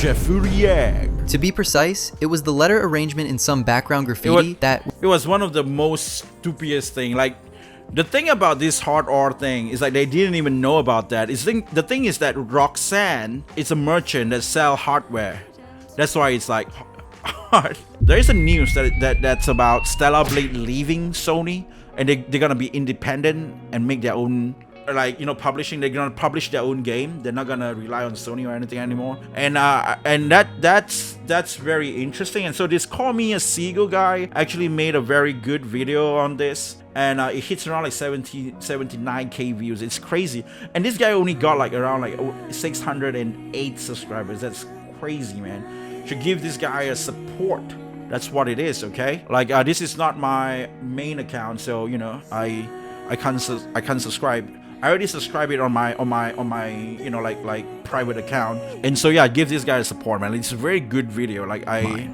Jeffu react. To be precise, it was the letter arrangement in some background graffiti It was one of the most stupidest thing. Like, the thing about this hard R thing is like they didn't even know about that. The thing is that Roxanne is a merchant that sell hardware. That's why it's like hard. There is a news that's about Stellar Blade leaving Sony, and they're gonna be independent and make their own, like, you know, publishing. They're gonna publish their own game. They're not gonna rely on Sony or anything anymore. And that's very interesting. And so this CallMeSeagull guy actually made a very good video on this, and it hits around like 79k views. It's crazy. And this guy only got like around like 608 subscribers. That's crazy, man. Should give this guy a support. That's what it is, okay? Like, this is not my main account, so you know, I can't subscribe. I already subscribed it on my you know, like private account. And so yeah, give this guy a support, man. It's a very good video. Like, I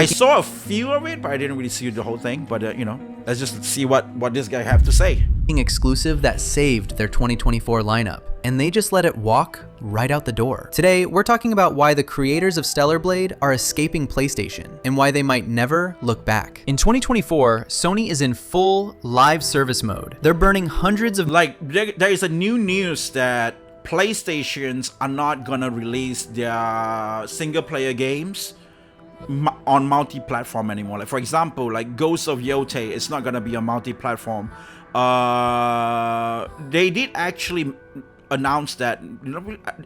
saw a few of it, but I didn't really see the whole thing. But you know, let's just see what this guy have to say. Exclusive that saved their 2024 lineup, and they just let it walk right out the door. Today, we're talking about why the creators of Stellar Blade are escaping PlayStation, and why they might never look back. In 2024, Sony is in full live service mode. They're burning hundreds of... Like, there is a new news that PlayStations are not gonna release their single-player games on multi-platform anymore. Like, for example, like Ghost of Yotei, it's not gonna be a multi-platform. They did actually announce that.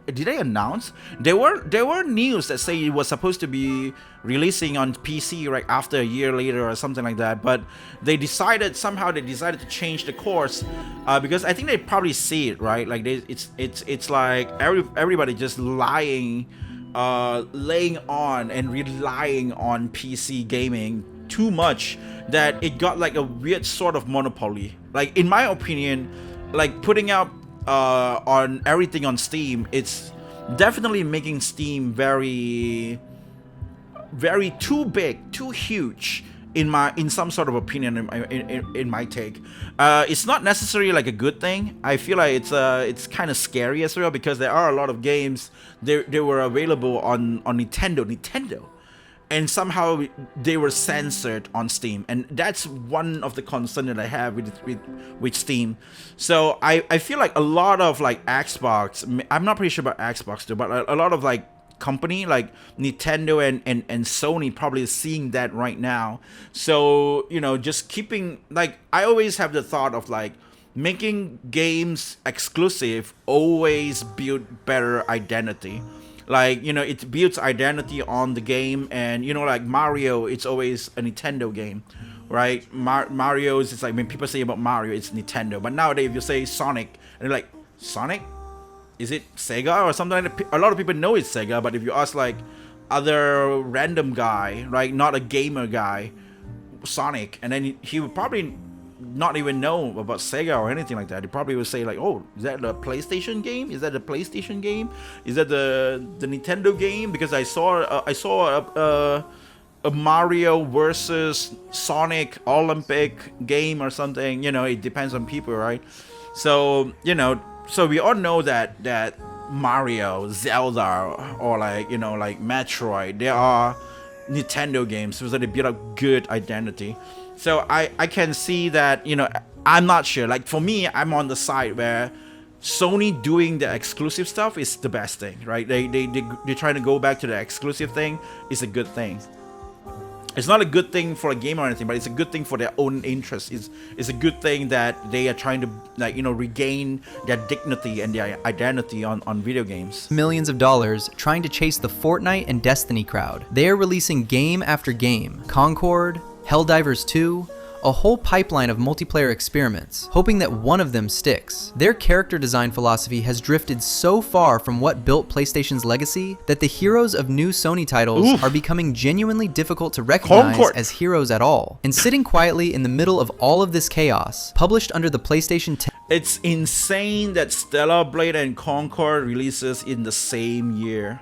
Did they announce? There were news that say it was supposed to be releasing on PC right after a year later or something like that. But they decided to change the course because I think they probably see it, right. Like it's like everybody just laying on and relying on PC gaming too much that it got like a weird sort of monopoly. Like, in my opinion, like putting out on everything on Steam, it's definitely making Steam very too big, too huge in some sort of opinion, in my take. It's not necessarily like a good thing. I feel like it's kind of scary as well, because there are a lot of games they were available on Nintendo, and somehow they were censored on Steam, and that's one of the concerns that I have with Steam. So I feel like a lot of like Xbox, I'm not pretty sure about Xbox too, but a lot of like company like Nintendo and Sony probably is seeing that right now. So, you know, just keeping, like, I always have the thought of like making games exclusive always build better identity. Like, you know, it builds identity on the game, and you know, like Mario, it's always a Nintendo game, right? Mario's, it's like when people say about Mario, it's Nintendo. But nowadays, if you say Sonic, and they're like, Sonic? Is it Sega or something like that? A lot of people know it's Sega, but if you ask like other random guy, right, not a gamer guy, Sonic, and then he would probably not even know about Sega or anything like that. He probably would say like, oh, is that the PlayStation game? Is that the PlayStation game? Is that the Nintendo game? Because I saw a Mario versus Sonic Olympic game or something. You know, it depends on people, right? So, you know, so we all know that Mario, Zelda, or like, you know, like Metroid, they are Nintendo games, so they build up good identity. So I can see that, you know, I'm not sure. Like, for me, I'm on the side where Sony doing the exclusive stuff is the best thing, right? They're trying to go back to the exclusive thing. It's a good thing. It's not a good thing for a game or anything, but it's a good thing for their own interest. It's a good thing that they are trying to, like, you know, regain their dignity and their identity on video games. Millions of dollars trying to chase the Fortnite and Destiny crowd. They are releasing game after game. Concord, Helldivers 2, a whole pipeline of multiplayer experiments, hoping that one of them sticks. Their character design philosophy has drifted so far from what built PlayStation's legacy that the heroes of new Sony titles are becoming genuinely difficult to recognize as heroes at all. And sitting quietly in the middle of all of this chaos, published under the PlayStation 10. It's insane that Stellar Blade and Concord releases in the same year.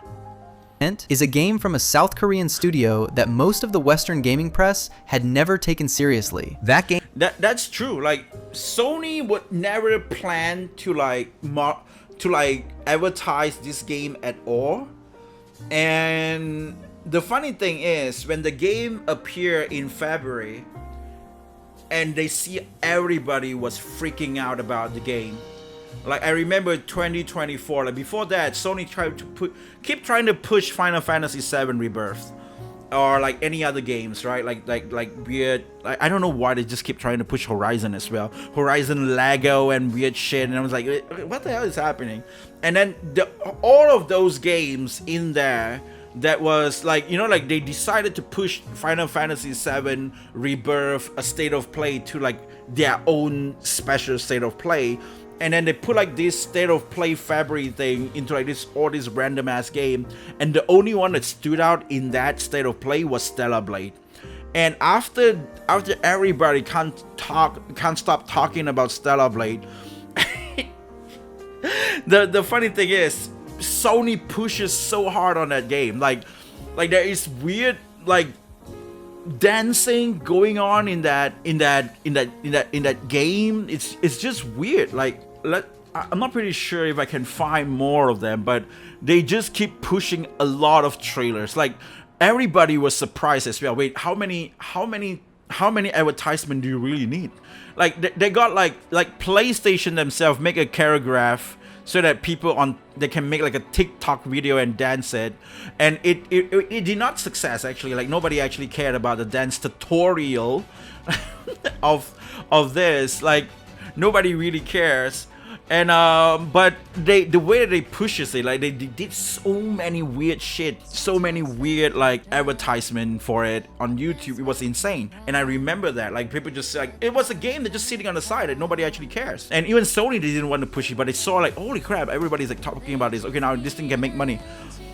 Is a game from a South Korean studio that most of the Western gaming press had never taken seriously. That's true. Like, Sony would never plan to like advertise this game at all. And the funny thing is, when the game appeared in February, and they see everybody was freaking out about the game. Like I remember 2024. Like before that, Sony tried to keep trying to push Final Fantasy VII Rebirth, or like any other games, right? Like weird. Like I don't know why they just keep trying to push Horizon as well. Horizon Lego and weird shit. And I was like, what the hell is happening? And then all of those games in there. That was like, you know, like they decided to push Final Fantasy VII Rebirth, a state of play, to like their own special state of play, and then they put like this state of play February thing into like all this random ass game, and the only one that stood out in that state of play was Stellar Blade. And after everybody can't stop talking about Stellar Blade, the funny thing is, Sony pushes so hard on that game. Like there is weird like dancing going on in that game. It's just weird. Like I'm not pretty sure if I can find more of them, but they just keep pushing a lot of trailers. Like everybody was surprised as well. Wait, how many advertisements do you really need? Like they got like PlayStation themselves make a choreograph so that they can make like a TikTok video and dance it, and it did not success actually. Like nobody actually cared about the dance tutorial of this. Like nobody really cares. And but the way that they pushes it, like they did so many weird shit, so many weird like advertisement for it on YouTube. It was insane. And I remember that like people just like it was a game that just sitting on the side and nobody actually cares. And even Sony, they didn't want to push it, but they saw like, holy crap, everybody's like talking about this. Okay, now this thing can make money.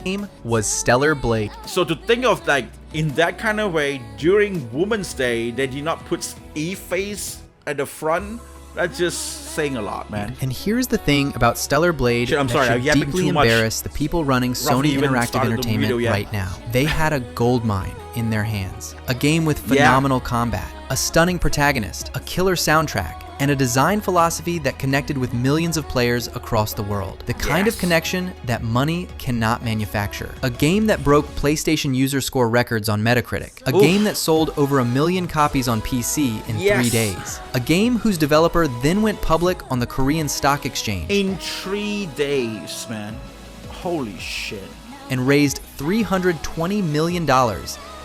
Game was Stellar Blade. So to think of like in that kind of way during Women's Day, they did not put E-Face at the front. That's just saying a lot, man. And here's the thing about Stellar Blade Shit, I'm sorry, that should deeply embarrass the people running Sony even Interactive started the Entertainment video yet. right now. They had a gold mine in their hands. A game with phenomenal combat, a stunning protagonist, a killer soundtrack, and a design philosophy that connected with millions of players across the world. The kind of connection that money cannot manufacture. A game that broke PlayStation user score records on Metacritic. A game that sold over 1 million copies on PC in 3 days. A game whose developer then went public on the Korean Stock Exchange. In 3 days, man. Holy shit. And raised $320 million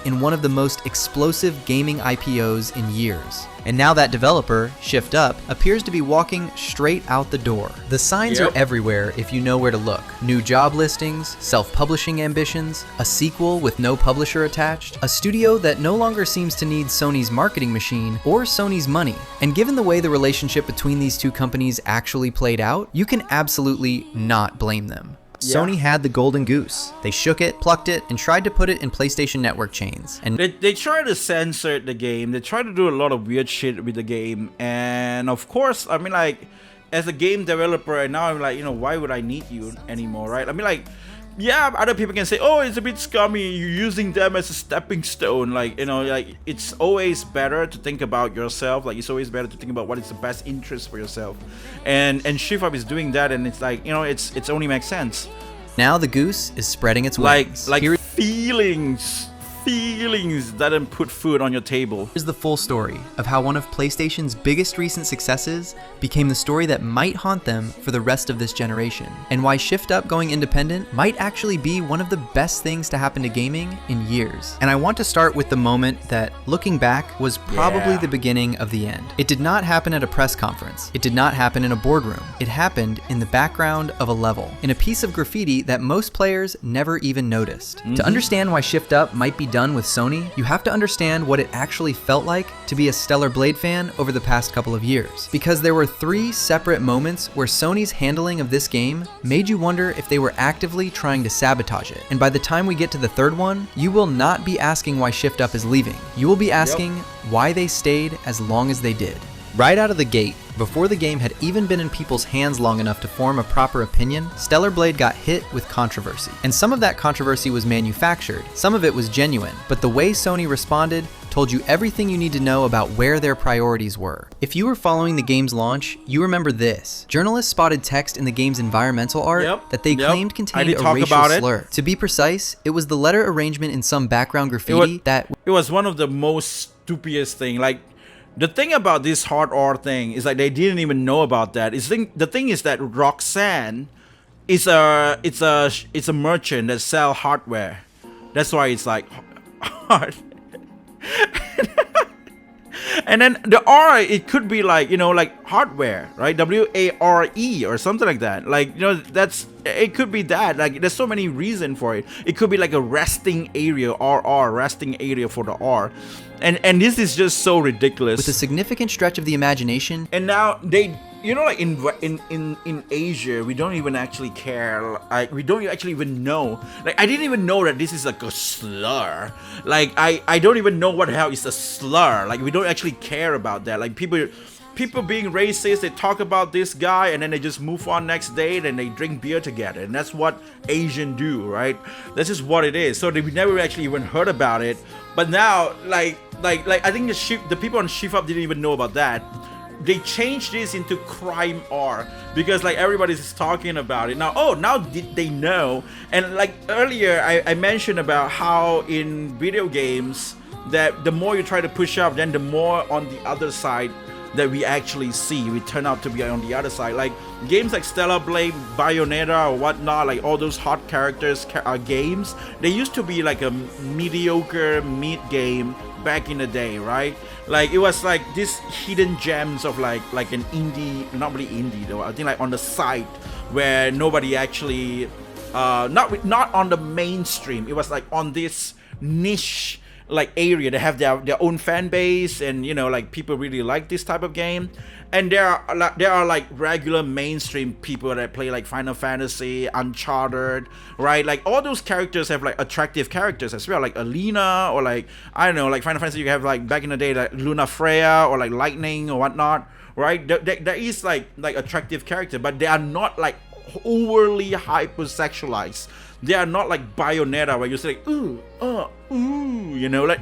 in one of the most explosive gaming IPOs in years. And now that developer, Shift Up, appears to be walking straight out the door. The signs are everywhere if you know where to look. New job listings, self-publishing ambitions, a sequel with no publisher attached, a studio that no longer seems to need Sony's marketing machine or Sony's money. And given the way the relationship between these two companies actually played out, you can absolutely not blame them. Sony had the golden goose. They shook it, plucked it, and tried to put it in PlayStation Network chains. And they tried to censor the game. They tried to do a lot of weird shit with the game. And of course, I mean, like, as a game developer, and now I'm like, you know, why would I need you anymore, right? I mean, like, yeah, other people can say, oh, it's a bit scummy, you're using them as a stepping stone. Like, you know, like, it's always better to think about yourself. Like, it's always better to think about what is the best interest for yourself. And Shift Up is doing that, and it's like, you know, it's only makes sense. Now the goose is spreading its wings. Like feelings doesn't put food on your table. Here's the full story of how one of PlayStation's biggest recent successes became the story that might haunt them for the rest of this generation, and why Shift Up going independent might actually be one of the best things to happen to gaming in years. And I want to start with the moment that, looking back, was probably the beginning of the end. It did not happen at a press conference. It did not happen in a boardroom. It happened in the background of a level, in a piece of graffiti that most players never even noticed. To understand why Shift Up might be done with Sony, you have to understand what it actually felt like to be a Stellar Blade fan over the past couple of years. Because there were 3 separate moments where Sony's handling of this game made you wonder if they were actively trying to sabotage it. And by the time we get to the 3rd one, you will not be asking why Shift Up is leaving. You will be asking why they stayed as long as they did. Right out of the gate, before the game had even been in people's hands long enough to form a proper opinion, Stellar Blade got hit with controversy. And some of that controversy was manufactured, some of it was genuine, but the way Sony responded told you everything you need to know about where their priorities were. If you were following the game's launch, you remember this. Journalists spotted text in the game's environmental art that they claimed contained a racial slur. To be precise, it was the letter arrangement in some background graffiti It was one of the most stupidest thing. Like, the thing about this hard R thing is like they didn't even know about that. The thing is that Roxanne is a merchant that sell hardware. That's why it's like hard. And then the R, it could be like, you know, like hardware, right? WARE or something like that. Like, you know, it could be that. Like, there's so many reasons for it. It could be like a resting area, RR, resting area for the R. And this is just so ridiculous. With a significant stretch of the imagination. And now they, you know, like in Asia, we don't even actually care. Like, we don't actually even know. Like, I didn't even know that this is like a slur. Like, I don't even know what the hell is a slur. Like, we don't actually care about that. Like, people being racist, they talk about this guy and then they just move on next day and they drink beer together. And that's what Asian do, right? That's just what it is. So we never actually even heard about it. But now, like I think the people on Shift Up didn't even know about that. They changed this into crime R because like everybody's talking about it now. Now they know. And like earlier, I mentioned about how in video games that the more you try to push up, then the more on the other side that we actually see, we turn out to be on the other side. Like games like Stellar Blade, Bayonetta or whatnot, like all those hot characters games, they used to be like a mediocre mid game back in the day, right? Like it was like this hidden gems of like an indie, not really indie though, I think like on the side where nobody actually not on the mainstream. It was like on this niche like area. They have their own fan base, and you know, like people really like this type of game. And there are like regular mainstream people that play like Final Fantasy, Uncharted, right? Like all those characters have like attractive characters as well, like Alina, or like I don't know, like Final Fantasy you have like back in the day like Luna Freya or like Lightning or whatnot, right? There is like attractive character, but they are not like overly hypersexualized. They are not like Bayonetta where you say like, ooh, you know, like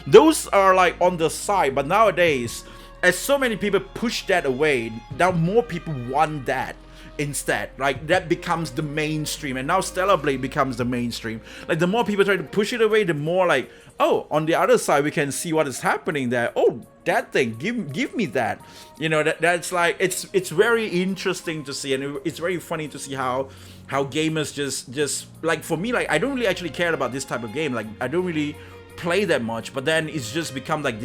those are like on the side. But nowadays, as so many people push that away, now more people want that instead. Like that becomes the mainstream, and now Stellar Blade becomes the mainstream. Like the more people try to push it away, the more like, oh, on the other side we can see what is happening there. Oh, that thing, give me that. You know, that's like it's very interesting to see, and it's very funny to see how gamers just like, for me, like I don't really actually care about this type of game. Like I don't really play that much, but then it's just become like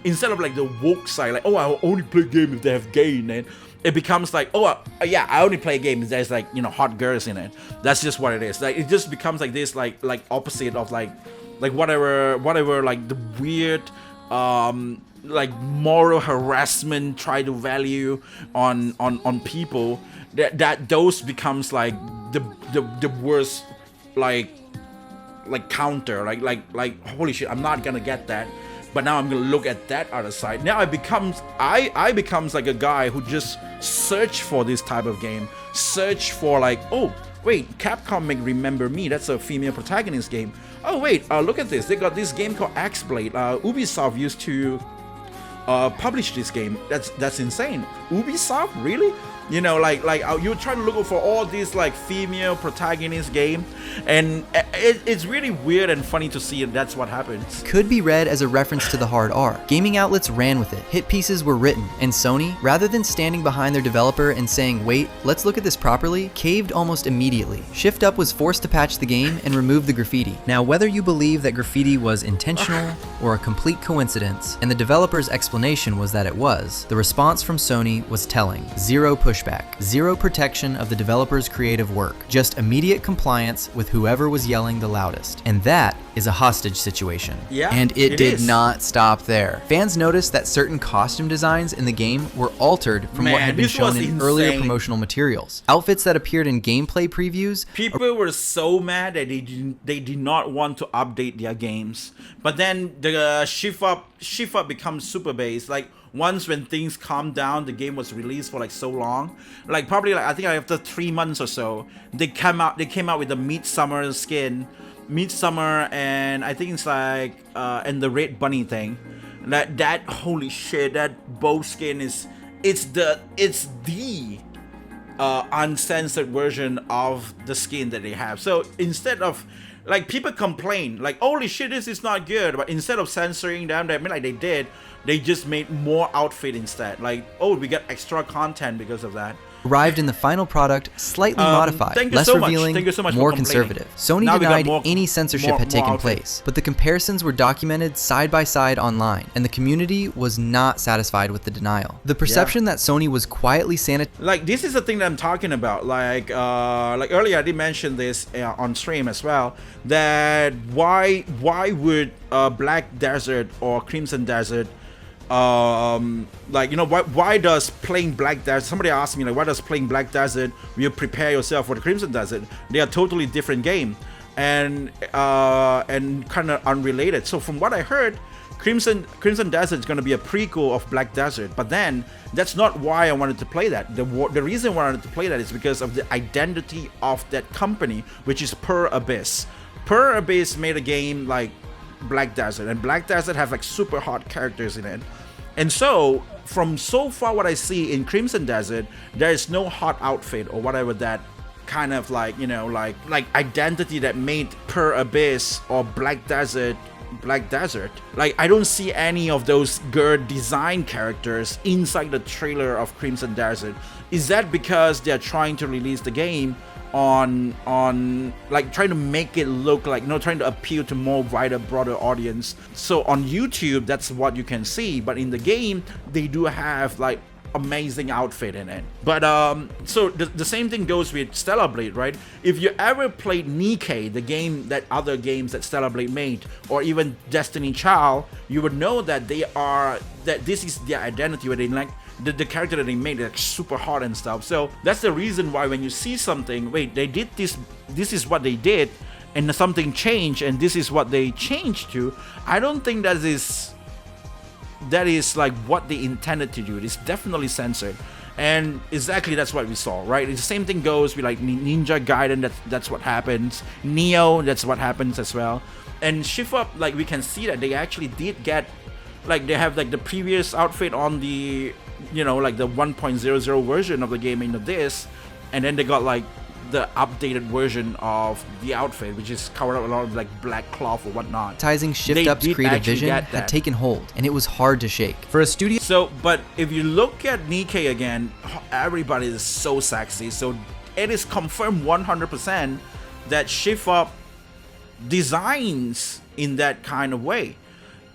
instead of like the woke side, like, oh, I only play games if they have gay in it. It becomes like, oh yeah, I only play games if there's like, you know, hot girls in it. That's just what it is. Like it just becomes like this like opposite of like whatever like the weird like moral harassment try to value on people, that those becomes like the worst like counter, like holy shit, I'm not gonna get that, but now I'm gonna look at that other side. Now I becomes like a guy who just search for this type of game, search for like, oh wait, Capcom make Remember Me, that's a female protagonist game. Oh wait, look at this, they got this game called X-Blade. Ubisoft used to publish this game. That's insane. Ubisoft, really? You know, like you try to look for all these like female protagonist game, and it's really weird and funny to see, and that's what happens. Could be read as a reference to the hard R. Gaming outlets ran with it. Hit pieces were written, and Sony, rather than standing behind their developer and saying, wait, let's look at this properly, caved almost immediately. Shift Up was forced to patch the game and remove the graffiti. Now, whether you believe that graffiti was intentional or a complete coincidence, and the developer's explanation was that it was, the response from Sony was telling. Zero pushback, zero protection of the developer's creative work, just immediate compliance with whoever was yelling the loudest. And that is a hostage situation. Yeah, and it did is. not stop there. Fans noticed that certain costume designs in the game were altered from what had been shown in earlier promotional materials. Outfits that appeared in gameplay previews. People were so mad that they did not want to update their games. But then the Shift Up becomes super base. Like once when things calmed down, the game was released for like so long, like probably like I think after 3 months or so, they came out with the Midsummer skin Midsummer, and I think it's like and the Red Bunny thing. That holy shit, that bow skin is it's the uncensored version of the skin that they have. So instead of like people complain like holy shit this is not good, but instead of censoring them, they just made more outfit instead. Like, oh, we got extra content because of that. Arrived in the final product slightly modified, less revealing, more conservative. Sony denied any censorship had taken place, but the comparisons were documented side by side online, and the community was not satisfied with the denial. The perception that Sony was quietly like this is the thing that I'm talking about. Like earlier I did mention this on stream as well, that why would Black Desert or Crimson Desert like, you know, why does playing Black Desert, somebody asked me like, why does playing Black Desert you prepare yourself for the Crimson Desert? They are totally different game, and kind of unrelated. So from what I heard, Crimson Desert is going to be a prequel of Black Desert, but then that's not why I wanted to play that. The reason why I wanted to play that is because of the identity of that company, which is Per Abyss. Per Abyss made a game like Black Desert, and Black Desert have like super hot characters in it. And so from so far what I see in Crimson Desert, there is no hot outfit or whatever that kind of like, you know, like identity that made Per Abyss or Black Desert. Like, I don't see any of those girl design characters inside the trailer of Crimson Desert. Is that because they're trying to release the game on like trying to make it look like, you know, trying to appeal to more wider, broader audience? So on YouTube that's what you can see, but in the game they do have like amazing outfit in it. But so the same thing goes with Stellar Blade, right? If you ever played Nikke, the game that other games that Stellar Blade made, or even Destiny Child, you would know that this is their identity, where they like the character that they made, like super hot and stuff. So that's the reason why when you see something, wait, they did this is what they did, and something changed, and this is what they changed to. I don't think that is like what they intended to do. It's definitely censored, and exactly that's what we saw, right? The same thing goes with like Ninja Gaiden. That's what happens. Neo, that's what happens as well. And Shift Up, like we can see that they actually did get, like they have like the previous outfit on the, you know, like the 1.00 version of the game into this, and then they got like the updated version of the outfit, which is covered up a lot of like black cloth or whatnot. Advertising Shift Up's creative vision had taken hold, and it was hard to shake for a studio. So, but if you look at Nikke again, everybody is so sexy. So it is confirmed 100% that Shift Up designs in that kind of way.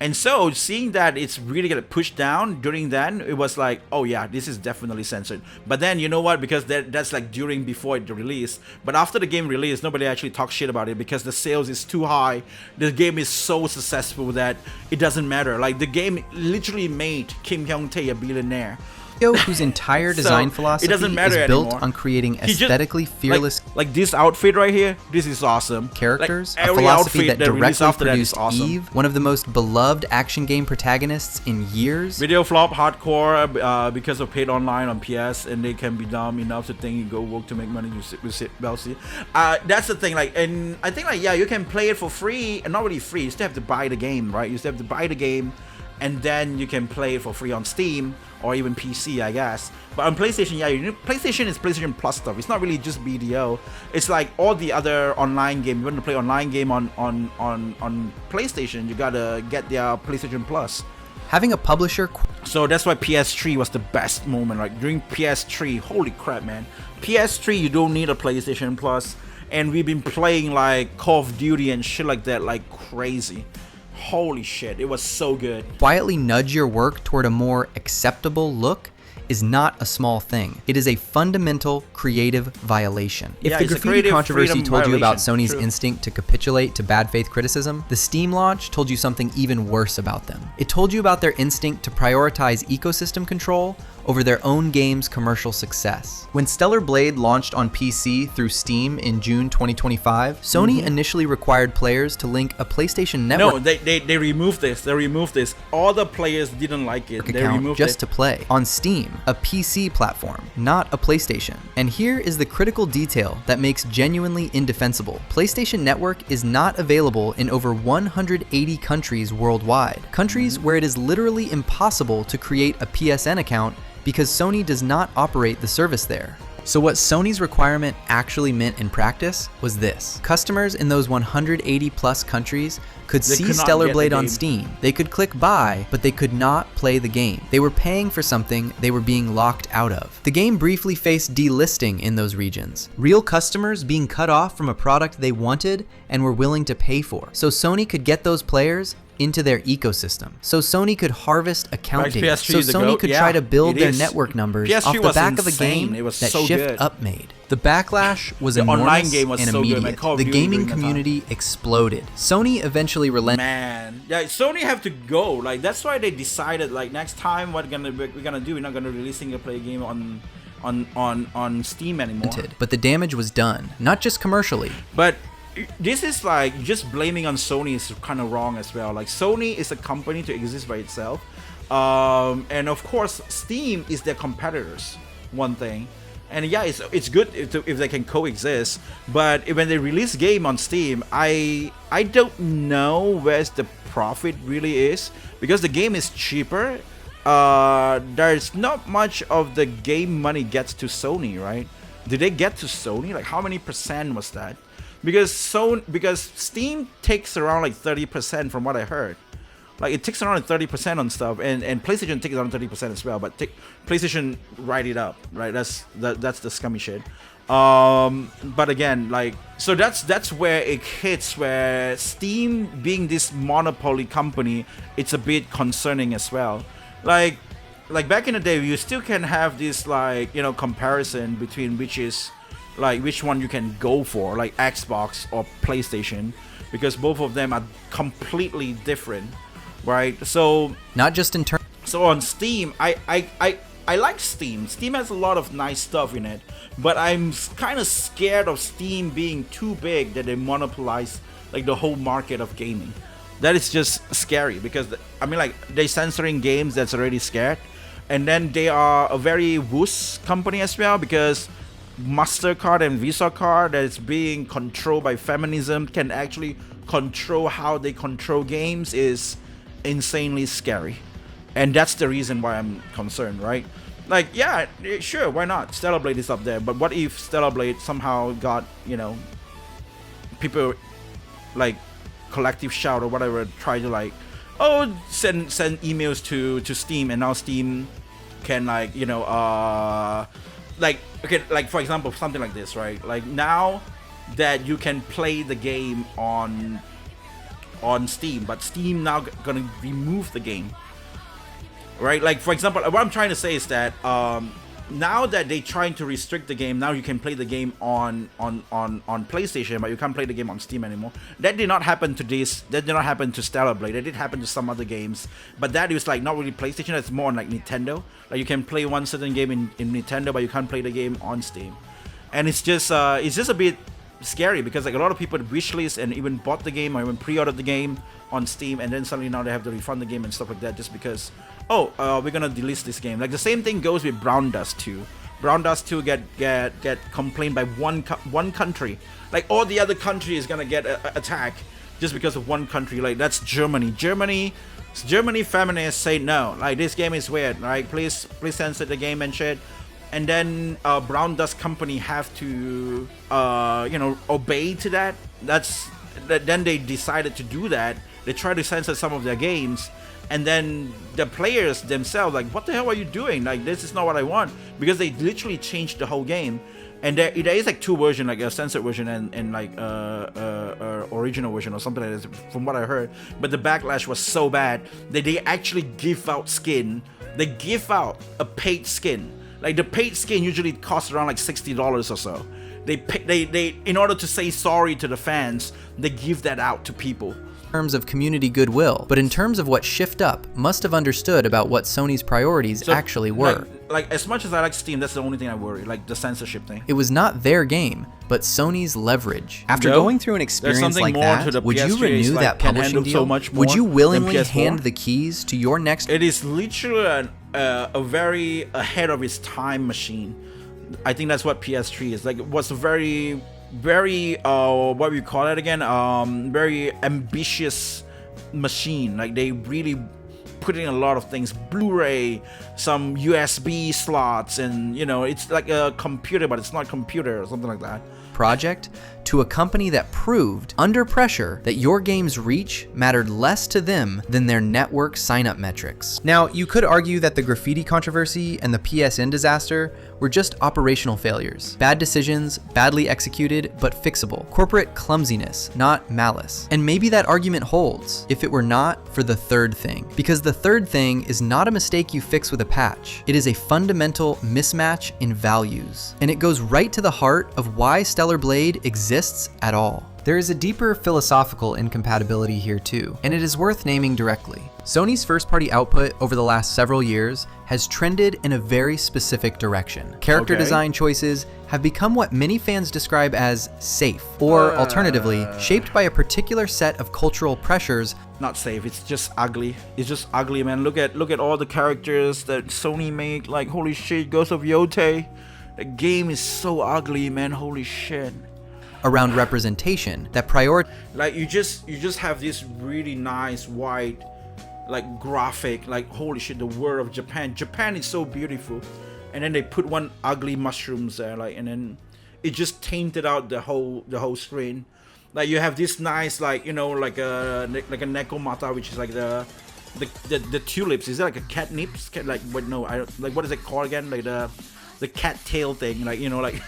And so seeing that it's really gonna push down during then, it was like, oh yeah, this is definitely censored. But then you know what, because that's like before it released, but after the game released, nobody actually talks shit about it because the sales is too high. The game is so successful that it doesn't matter. Like the game literally made Kim Hyung-tae a billionaire. Whose entire design philosophy is built on creating aesthetically fearless, like this outfit right here, this is awesome. Characters, like a philosophy that directly produced Eve, one of the most beloved action game protagonists in years. Video flop hardcore because of paid online on PS, and they can be dumb enough to think you go work to make money. You sit well, see. That's the thing. Like, and I think like, yeah, you can play it for free, and not really free. You still have to buy the game, right? You still have to buy the game, and then you can play it for free on Steam or even PC, I guess. But on PlayStation, yeah, PlayStation is PlayStation Plus stuff. It's not really just BDO. It's like all the other online game. You want to play online game on PlayStation, you gotta get their PlayStation Plus. Having a publisher. So that's why PS3 was the best moment, right? During PS3, holy crap, man. PS3, you don't need a PlayStation Plus, and we've been playing like Call of Duty and shit like that like crazy. Holy shit, it was so good. Quietly nudge your work toward a more acceptable look is not a small thing. It is a fundamental creative violation. If the graffiti controversy told you about Sony's instinct to capitulate to bad faith criticism, the Steam launch told you something even worse about them. It told you about their instinct to prioritize ecosystem control over their own game's commercial success. When Stellar Blade launched on PC through Steam in June 2025, Sony initially required players to link a PlayStation Network. No, they removed this. They removed this. All the players didn't like it. They removed just to play. On Steam, a PC platform, not a PlayStation. And here is the critical detail that makes genuinely indefensible. PlayStation Network is not available in over 180 countries worldwide. Countries where it is literally impossible to create a PSN account because Sony does not operate the service there. So what Sony's requirement actually meant in practice was this. Customers in those 180 plus countries could see Stellar Blade on Steam. They could click buy, but they could not play the game. They were paying for something they were being locked out of. The game briefly faced delisting in those regions. Real customers being cut off from a product they wanted and were willing to pay for. So Sony could get those players into their ecosystem. So Sony could harvest accounting. So Sony could try to build their network numbers off the back of a game that Shift Up made. The backlash was enormous online game was and so immediate. good. The gaming community exploded. Sony eventually relented. Man, yeah, Sony have to go. Like that's why they decided like next time we're gonna do. We're not gonna release single player game on Steam anymore. But the damage was done, not just commercially. But this is like just blaming on Sony is kind of wrong as well. Like Sony is a company to exist by itself, and of course Steam is their competitors. One thing, and yeah, it's good if they can coexist. But when they release game on Steam, I don't know where's the profit really is, because the game is cheaper. There's not much of the game money gets to Sony, right? Did they get to Sony? Like how many percent was that? Because Steam takes around like 30% from what I heard. Like it takes around 30% on stuff, and PlayStation takes around 30% as well. But PlayStation write it up, right? That's the scummy shit. But again, like so that's where it hits, where Steam being this monopoly company, it's a bit concerning as well. Like back in the day, you still can have this like comparison between which one you can go for, like Xbox or PlayStation, because both of them are completely different, right? So not just in terms. So on Steam, I like Steam. Steam has a lot of nice stuff in it, but I'm kind of scared of Steam being too big that they monopolize like the whole market of gaming. That is just scary, because I mean like they censoring games that's already scared, and then they are a very wuss company as well, because MasterCard and Visa card that is being controlled by feminism can actually control how they control games is insanely scary. And that's the reason why I'm concerned, right? Like, yeah, sure, why not? Stellar Blade is up there, but what if Stellar Blade somehow got, people like collective shout or whatever, try to like, send emails to Steam, and now Steam can like, like, okay, like for example, something like this, right? Like now that you can play the game on Steam, but Steam now gonna remove the game, right? Like for example, what I'm trying to say is that now that they're trying to restrict the game, now you can play the game on PlayStation, but you can't play the game on Steam anymore. That did not happen to this. That did not happen to Stellar Blade. That did happen to some other games, but that is like not really PlayStation. It's more on like Nintendo. Like you can play one certain game in Nintendo, but you can't play the game on Steam. And it's just a bit scary, because like a lot of people wishlist and even bought the game or even pre-ordered the game on Steam, and then suddenly now they have to refund the game and stuff like that, just because we're gonna delist this game. Like the same thing goes with Brown Dust 2. Brown Dust 2 get complained by one country. Like all the other country is gonna get attacked just because of one country. Like that's Germany. Germany feminists say no. Like this game is weird. Right? Please censor the game and shit. And then Brown Dust Company have to obey to that. Then they decided to do that. They try to censor some of their games, and then the players themselves like, what the hell are you doing? Like this is not what I want, because they literally changed the whole game. And there is like two versions, like a censored version and like original version or something like that, from what I heard. But the backlash was so bad that they actually give out skin. They give out a paid skin. Like the paid skin usually costs around like $60 or so. They in order to say sorry to the fans, they give that out to people. In terms of community goodwill, but in terms of what Shift Up must have understood about what Sony's priorities actually were. Like as much as I like Steam, that's the only thing I worry, like the censorship thing. It was not their game, but Sony's leverage. After Yo, going through an there's experience something like more to the that, would you PS3 renew is, like, that can publishing handle deal? so much Would more you than willingly PS4? hand the keys to your next? It is literally a very ahead of its time machine. I think that's what PS3 is. Like, it was a very, very what we call it again? Very ambitious machine. Like, they really put in a lot of things, Blu-ray, some USB slots, and you know, it's like a computer, but it's not a computer or something like that. Project to a company that proved under pressure that your game's reach mattered less to them than their network sign-up metrics. Now, you could argue that the graffiti controversy and the PSN disaster were just operational failures. Bad decisions, badly executed, but fixable. Corporate clumsiness, not malice. And maybe that argument holds if it were not for the third thing. Because the third thing is not a mistake you fix with a patch. It is a fundamental mismatch in values. And it goes right to the heart of why Stellar Blade exists at all. There is a deeper philosophical incompatibility here too, and it is worth naming directly. Sony's first-party output over the last several years has trended in a very specific direction. Character design choices have become what many fans describe as safe, or alternatively, shaped by a particular set of cultural pressures. Not safe, it's just ugly. It's just ugly, man. Look at all the characters that Sony make. Like, holy shit, Ghost of Yotei. The game is so ugly, man. Holy shit. Around representation that prioritize. Like, you just have this really nice white, like, graphic, like, holy shit, the world of Japan. Japan is so beautiful, and then they put one ugly mushrooms there, like, and then it just tainted out the whole screen. Like, you have this nice, like, you know, like a nekomata, which is like the tulips. Is that like a catnips? Like, what? No, I don't, like, what is it called again? Like the cat tail thing, like, you know, like.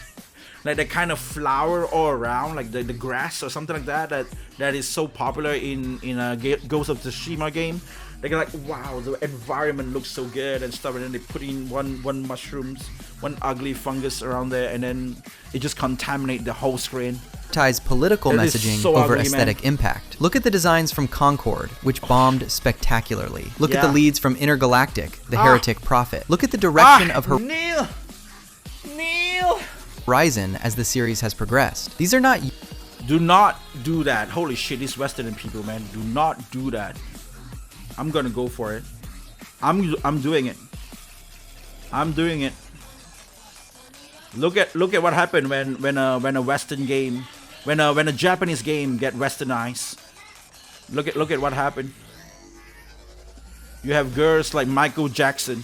Like that kind of flower all around, like the grass or something like that is so popular in a Ghost of Tsushima game. They're like, wow, the environment looks so good and stuff, and then they put in one mushrooms, one ugly fungus around there, and then it just contaminate the whole screen. Political messaging so over ugly, aesthetic impact. Look at the designs from Concord, which bombed spectacularly. Look at the Yeah. leads from Intergalactic, the Heretic Prophet. Look at the direction of her Neil. Horizon as the series has progressed. These are not. Do not do that. Holy shit, these Western people, man. Do not do that. I'm gonna go for it. I'm doing it. I'm doing it. Look at what happened when a Western game, when a Japanese game get westernized. Look at what happened. You have girls like Michael Jackson.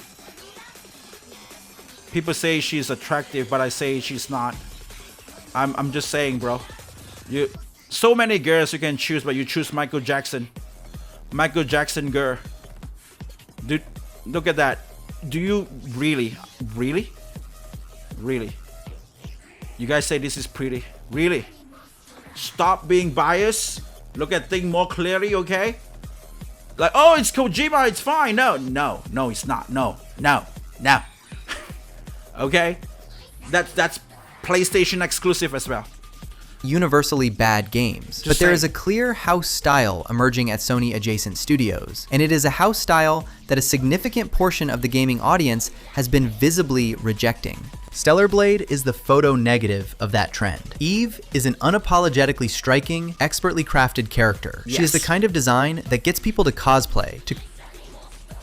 People say she's attractive, but I say she's not. I'm just saying, bro. You so many girls you can choose, but you choose Michael Jackson. Michael Jackson girl. Dude, look at that. Do you really? You guys say this is pretty. Really? Stop being biased. Look at things more clearly, okay? Like, oh, it's Kojima, it's fine. No, it's not. No. Okay? That's PlayStation exclusive as well. Universally bad games. But there is a clear house style emerging at Sony adjacent studios, and it is a house style that a significant portion of the gaming audience has been visibly rejecting. Stellar Blade is the photo negative of that trend. Eve is an unapologetically striking, expertly crafted character. She is the kind of design that gets people to cosplay, to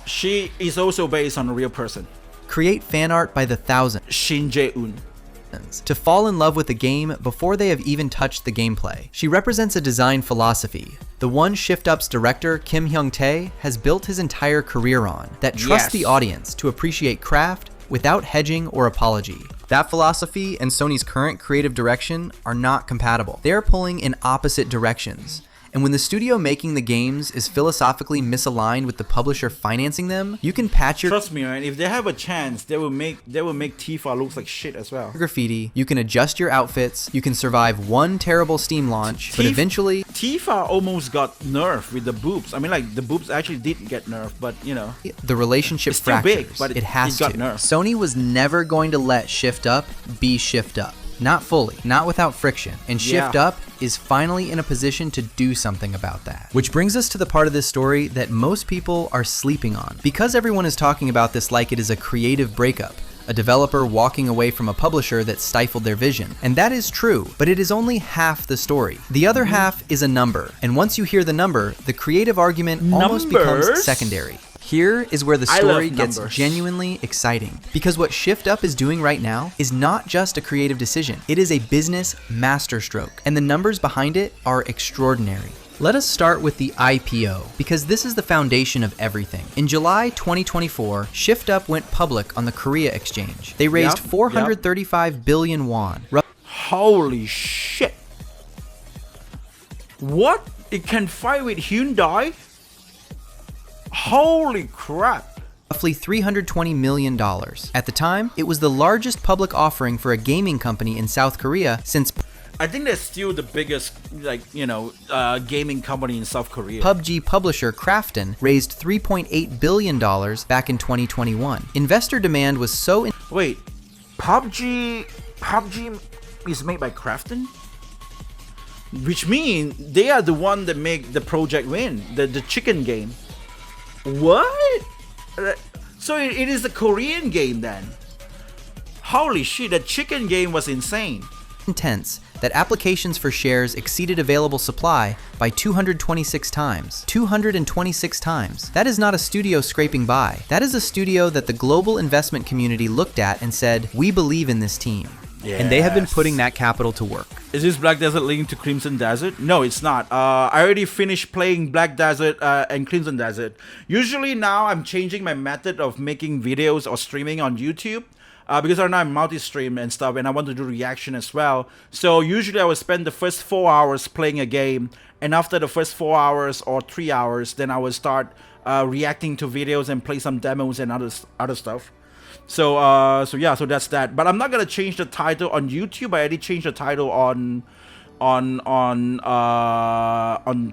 She is also based on a real person. create fan art by the thousands, Shin Jae-un. to fall in love with the game before they have even touched the gameplay. She represents a design philosophy, the one Shift Up's director Kim Hyung-tae has built his entire career on, that trusts the audience to appreciate craft without hedging or apology. That philosophy and Sony's current creative direction are not compatible. They are pulling in opposite directions. And when the studio making the games is philosophically misaligned with the publisher financing them, you can patch your Trust me, man, if they have a chance, they will make Tifa look like shit as well. graffiti, you can adjust your outfits, you can survive one terrible Steam launch, but eventually Tifa almost got nerfed with the boobs. I mean, like, the boobs actually did get nerfed, but you know, the relationship it's still fractures. big, but it has got to. nerfed. Sony was never going to let Shift Up be Shift Up. Not fully, not without friction. And Shift Up is finally in a position to do something about that. Which brings us to the part of this story that most people are sleeping on. Because everyone is talking about this like it is a creative breakup, a developer walking away from a publisher that stifled their vision. And that is true, but it is only half the story. The other half is a number, and once you hear the number, the creative argument almost becomes secondary. Here is where the story gets genuinely exciting, because what Shift Up is doing right now is not just a creative decision, it is a business masterstroke, and the numbers behind it are extraordinary. Let us start with the IPO, because this is the foundation of everything. In July 2024, Shift Up went public on the Korea Exchange. They raised 435 billion won. Holy shit. What? It can fight with Hyundai? Holy crap. Roughly $320 million. At the time, it was the largest public offering for a gaming company in South Korea since I think they're still the biggest, gaming company in South Korea. PUBG publisher Krafton raised $3.8 billion back in 2021. Investor demand was so... Wait, PUBG is made by Krafton? Which means they are the one that make the Project Win, the chicken game. What? So it is a Korean game then? Holy shit, that chicken game was insane. Intense that applications for shares exceeded available supply by 226 times. 226 times. That is not a studio scraping by. That is a studio that the global investment community looked at and said, we believe in this team. Yes. And they have been putting that capital to work. Is this Black Desert linked to Crimson Desert? No, it's not. I already finished playing Black Desert and Crimson Desert. Usually now I'm changing my method of making videos or streaming on YouTube. Because right now I'm multi-stream and stuff, and I want to do reaction as well. So usually I would spend the first 4 hours playing a game, and after the first 4 hours or 3 hours, then I would start reacting to videos and play some demos and other stuff. So that's that. But I'm not gonna change the title on YouTube. I already changed the title on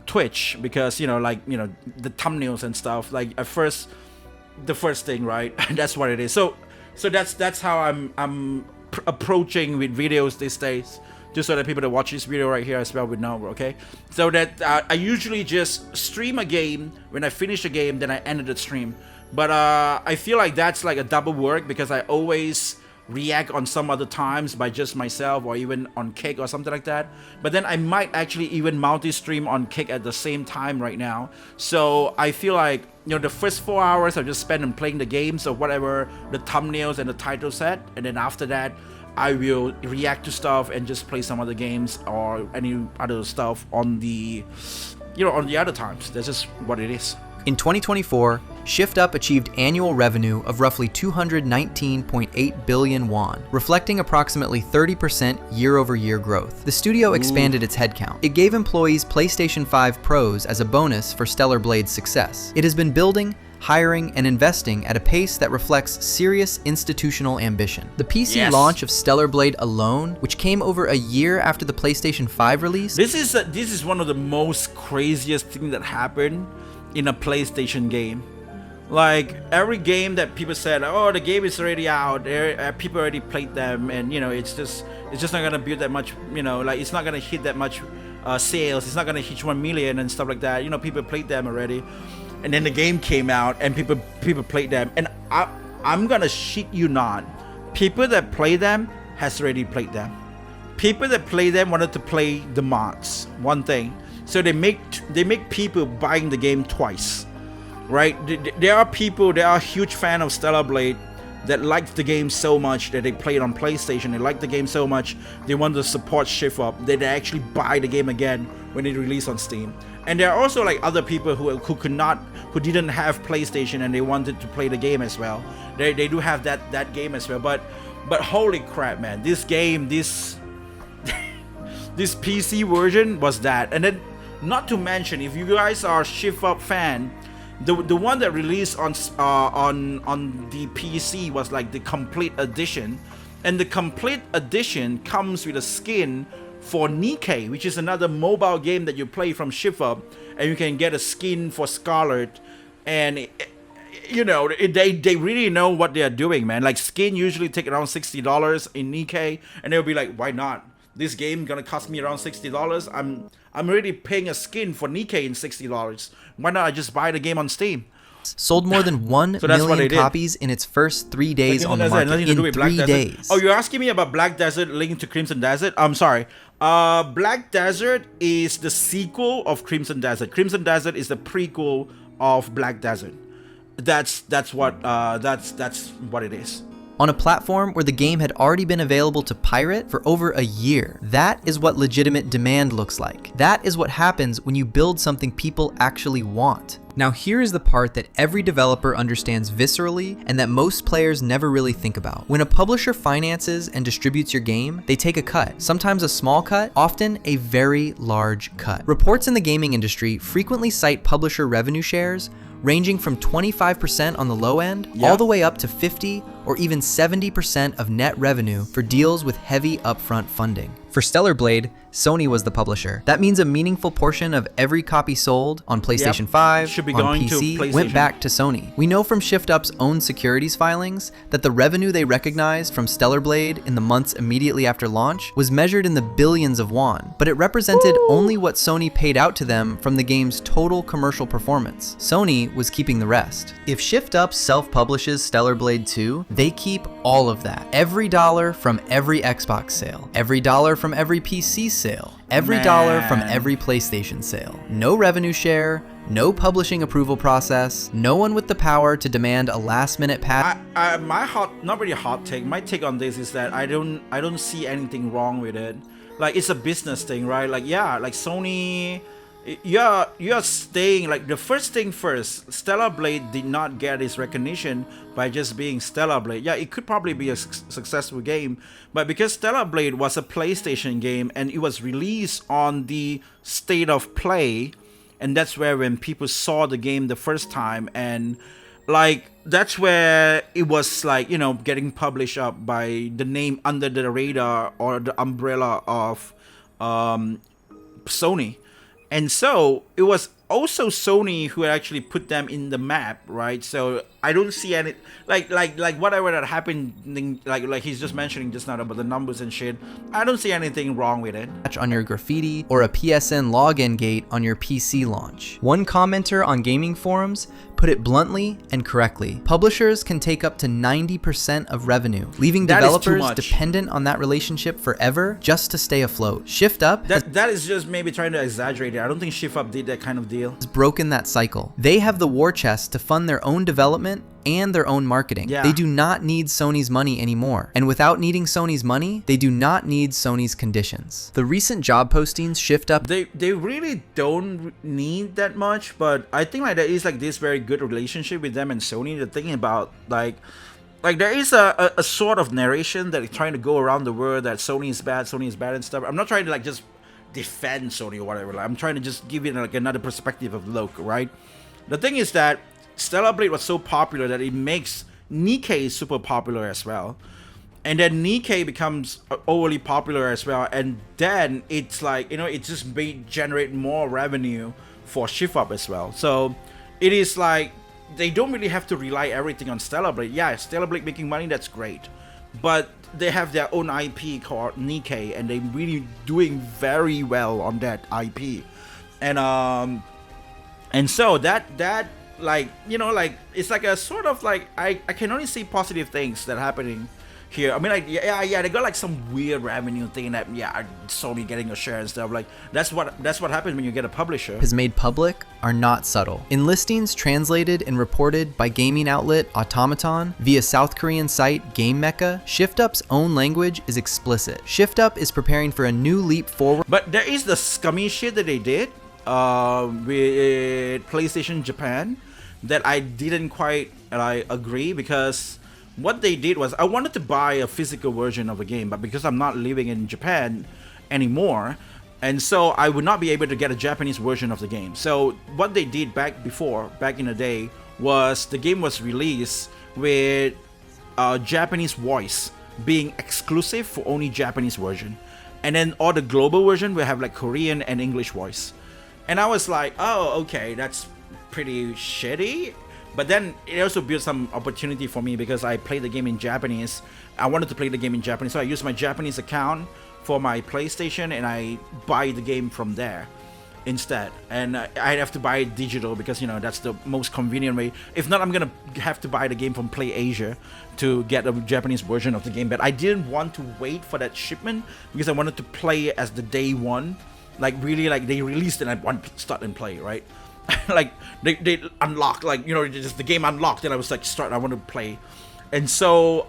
Twitch because the thumbnails and stuff. Like at first, the first thing, right? That's what it is. So that's how I'm approaching with videos these days, just so that people that watch this video right here as well would know, okay? So that I usually just stream a game. When I finish a game, then I end the stream. But I feel like that's like a double work because I always react on some other times by just myself or even on Kick or something like that. But then I might actually even multi-stream on Kick at the same time right now. So I feel like, the first 4 hours I just spend on playing the games or whatever the thumbnails and the title set. And then after that, I will react to stuff and just play some other games or any other stuff on the, on the other times. That's just what it is. In 2024, Shift Up achieved annual revenue of roughly 219.8 billion won, reflecting approximately 30% year-over-year growth. The studio expanded its headcount. It gave employees PlayStation 5 Pros as a bonus for Stellar Blade's success. It has been building, hiring, and investing at a pace that reflects serious institutional ambition. The PC launch of Stellar Blade alone, which came over a year after the PlayStation 5 release. This is one of the most craziest things that happened in a PlayStation game. Like every game that people said, oh, the game is already out, people already played them, and it's just not gonna build that much, it's not gonna hit that much sales, it's not gonna hit 1 million and stuff like that. People played them already, and then the game came out and people played them, and I'm gonna shit you not, people that play them has already played them. People that play them wanted to play the mods, one thing. So they make people buying the game twice, right? There are huge fan of Stellar Blade that liked the game so much that they play it on PlayStation. They like the game so much they want to support Shift Up that they actually buy the game again when it release on Steam. And there are also like other people who didn't have PlayStation and they wanted to play the game as well. They do have that game as well. But holy crap, man! This game, this PC version was that, and then. Not to mention, if you guys are Shift Up fan, the one that released on the PC was like the complete edition, and the complete edition comes with a skin for Nikkei, which is another mobile game that you play from Shift Up, and you can get a skin for Scarlet, and they really know what they are doing, man. Like skin usually take around $60 in Nikkei, and they'll be like, why not? This game gonna cost me around $60. I'm already paying a skin for Nikkei in $60. Why not I just buy the game on Steam? sold more than 1 So that's what they million did. copies in its first 3 days on the Nothing market. to do In with Black 3 Desert. days. Oh, you're asking me about Black Desert linked to Crimson Desert? I'm sorry. Black Desert is the sequel of Crimson Desert. Crimson Desert is the prequel of Black Desert. That's what it is. On a platform where the game had already been available to pirate for over a year. That is what legitimate demand looks like. That is what happens when you build something people actually want. Now here is the part that every developer understands viscerally and that most players never really think about. When a publisher finances and distributes your game, they take a cut. Sometimes a small cut, often a very large cut. Reports in the gaming industry frequently cite publisher revenue shares ranging from 25% on the low end all the way up to 50 or even 70% of net revenue for deals with heavy upfront funding. For Stellar Blade, Sony was the publisher. That means a meaningful portion of every copy sold on PlayStation 5, Should be on going PC, to PlayStation. went back to Sony. We know from ShiftUp's own securities filings that the revenue they recognized from Stellar Blade in the months immediately after launch was measured in the billions of won, but it represented only what Sony paid out to them from the game's total commercial performance. Sony was keeping the rest. If ShiftUp self-publishes Stellar Blade 2, they keep all of that. Every dollar from every Xbox sale, every dollar from every PC sale, every dollar from every PlayStation sale. No revenue share, no publishing approval process, no one with the power to demand a last-minute patch. Not really a hot take. My take on this is that I don't see anything wrong with it. Like, it's a business thing, right? Like, yeah, like Sony, you're staying, like, the first thing first, Stellar Blade did not get its recognition by just being Stellar Blade. Yeah, it could probably be a successful game, but because Stellar Blade was a PlayStation game and it was released on the State of Play, and that's where when people saw the game the first time, and like that's where it was like, you know, getting published up by the name under the radar or the umbrella of Sony. And so it was also Sony who actually put them in the map, right? So I don't see any like whatever that happened, like he's just mentioning just now about the numbers and shit. I don't see anything wrong with it. On your graffiti or a PSN login gate on your PC launch. One commenter on gaming forums put it bluntly and correctly. Publishers can take up to 90% of revenue, leaving developers dependent on that relationship forever just to stay afloat. ShiftUp that is just maybe trying to exaggerate it. I don't think ShiftUp did that kind of deal. Has broken that cycle. They have the war chest to fund their own development and their own marketing. Yeah. They do not need Sony's money anymore. And without needing Sony's money, they do not need Sony's conditions. The recent job postings ShiftUp. They really don't need that much, but I think like there is like this very good relationship with them and Sony. They're thinking about like there is a sort of narration that is trying to go around the world that Sony is bad and stuff. I'm not trying to like just defend Sony or whatever. Like, I'm trying to just give it like another perspective of look, right? The thing is that Stellar Blade was so popular that it makes Nikkei super popular as well, and then Nikkei becomes overly popular as well, and then it's like, you know, it just may generate more revenue for ShiftUp as well. So it is like they don't really have to rely everything on Stellar Blade. Yeah, Stellar Blade making money, that's great, but they have their own IP called Nikkei, and they're really doing very well on that IP, and so that like, you know, like it's like a sort of like I can only see positive things that are happening here. I mean, like, yeah, they got like some weird revenue thing that, yeah, Sony getting a share and stuff. Like that's what happens when you get a publisher. Has made public are not subtle. In listings translated and reported by gaming outlet Automaton via South Korean site Game Mecca, ShiftUp's own language is explicit. ShiftUp is preparing for a new leap forward. But there is the scummy shit that they did with PlayStation Japan that I didn't quite agree, because what they did was I wanted to buy a physical version of the game, but because I'm not living in Japan anymore, and so I would not be able to get a Japanese version of the game. So what they did back in the day was the game was released with Japanese voice being exclusive for only Japanese version, and then all the global version will have like Korean and English voice. And I was like, oh, okay, that's pretty shitty. But then it also built some opportunity for me because I played the game in Japanese. I wanted to play the game in Japanese, so I used my Japanese account for my PlayStation and I buy the game from there. instead, and I'd have to buy it digital because that's the most convenient way. If not, I'm gonna have to buy the game from Play Asia to get a Japanese version of the game. But I didn't want to wait for that shipment because I wanted to play it as the day one, like really, like they released it and I want to start and play, right? Like they unlocked, like just the game unlocked, and I was like I want to play. And so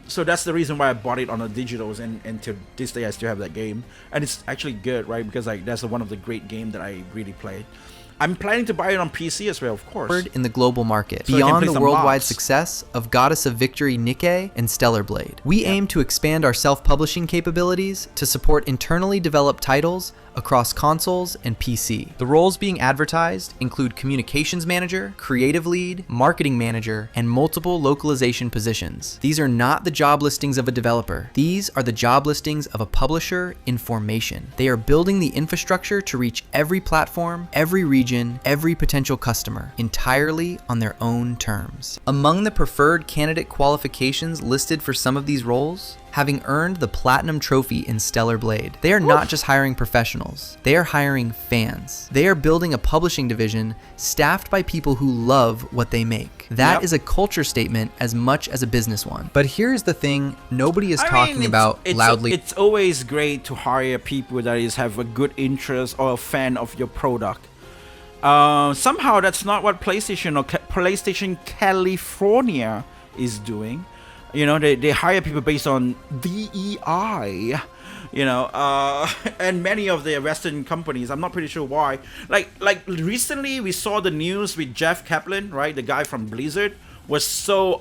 so that's the reason why I bought it on the digitals, and to this day I still have that game, and it's actually good, right? Because like that's one of the great games that I really played. I'm planning to buy it on PC as well, of course. In the global market, So I can beyond play the some worldwide mods. success of Goddess of Victory Nikke and Stellar Blade, we aim to expand our self-publishing capabilities to support internally developed titles across consoles and PC. The roles being advertised include communications manager, creative lead, marketing manager, and multiple localization positions. These are not the job listings of a developer. These are the job listings of a publisher in formation. They are building the infrastructure to reach every platform, every region, every potential customer, entirely on their own terms. Among the preferred candidate qualifications listed for some of these roles, having earned the Platinum Trophy in Stellar Blade, they are not just hiring professionals, they are hiring fans. They are building a publishing division staffed by people who love what they make. That is a culture statement as much as a business one. But here's the thing nobody is talking about loudly. It's always great to hire people that have a good interest or a fan of your product. Somehow that's not what PlayStation or PlayStation California is doing. They hire people based on DEI, and many of the Western companies, I'm not pretty sure why. Like recently we saw the news with Jeff Kaplan, right? The guy from Blizzard was so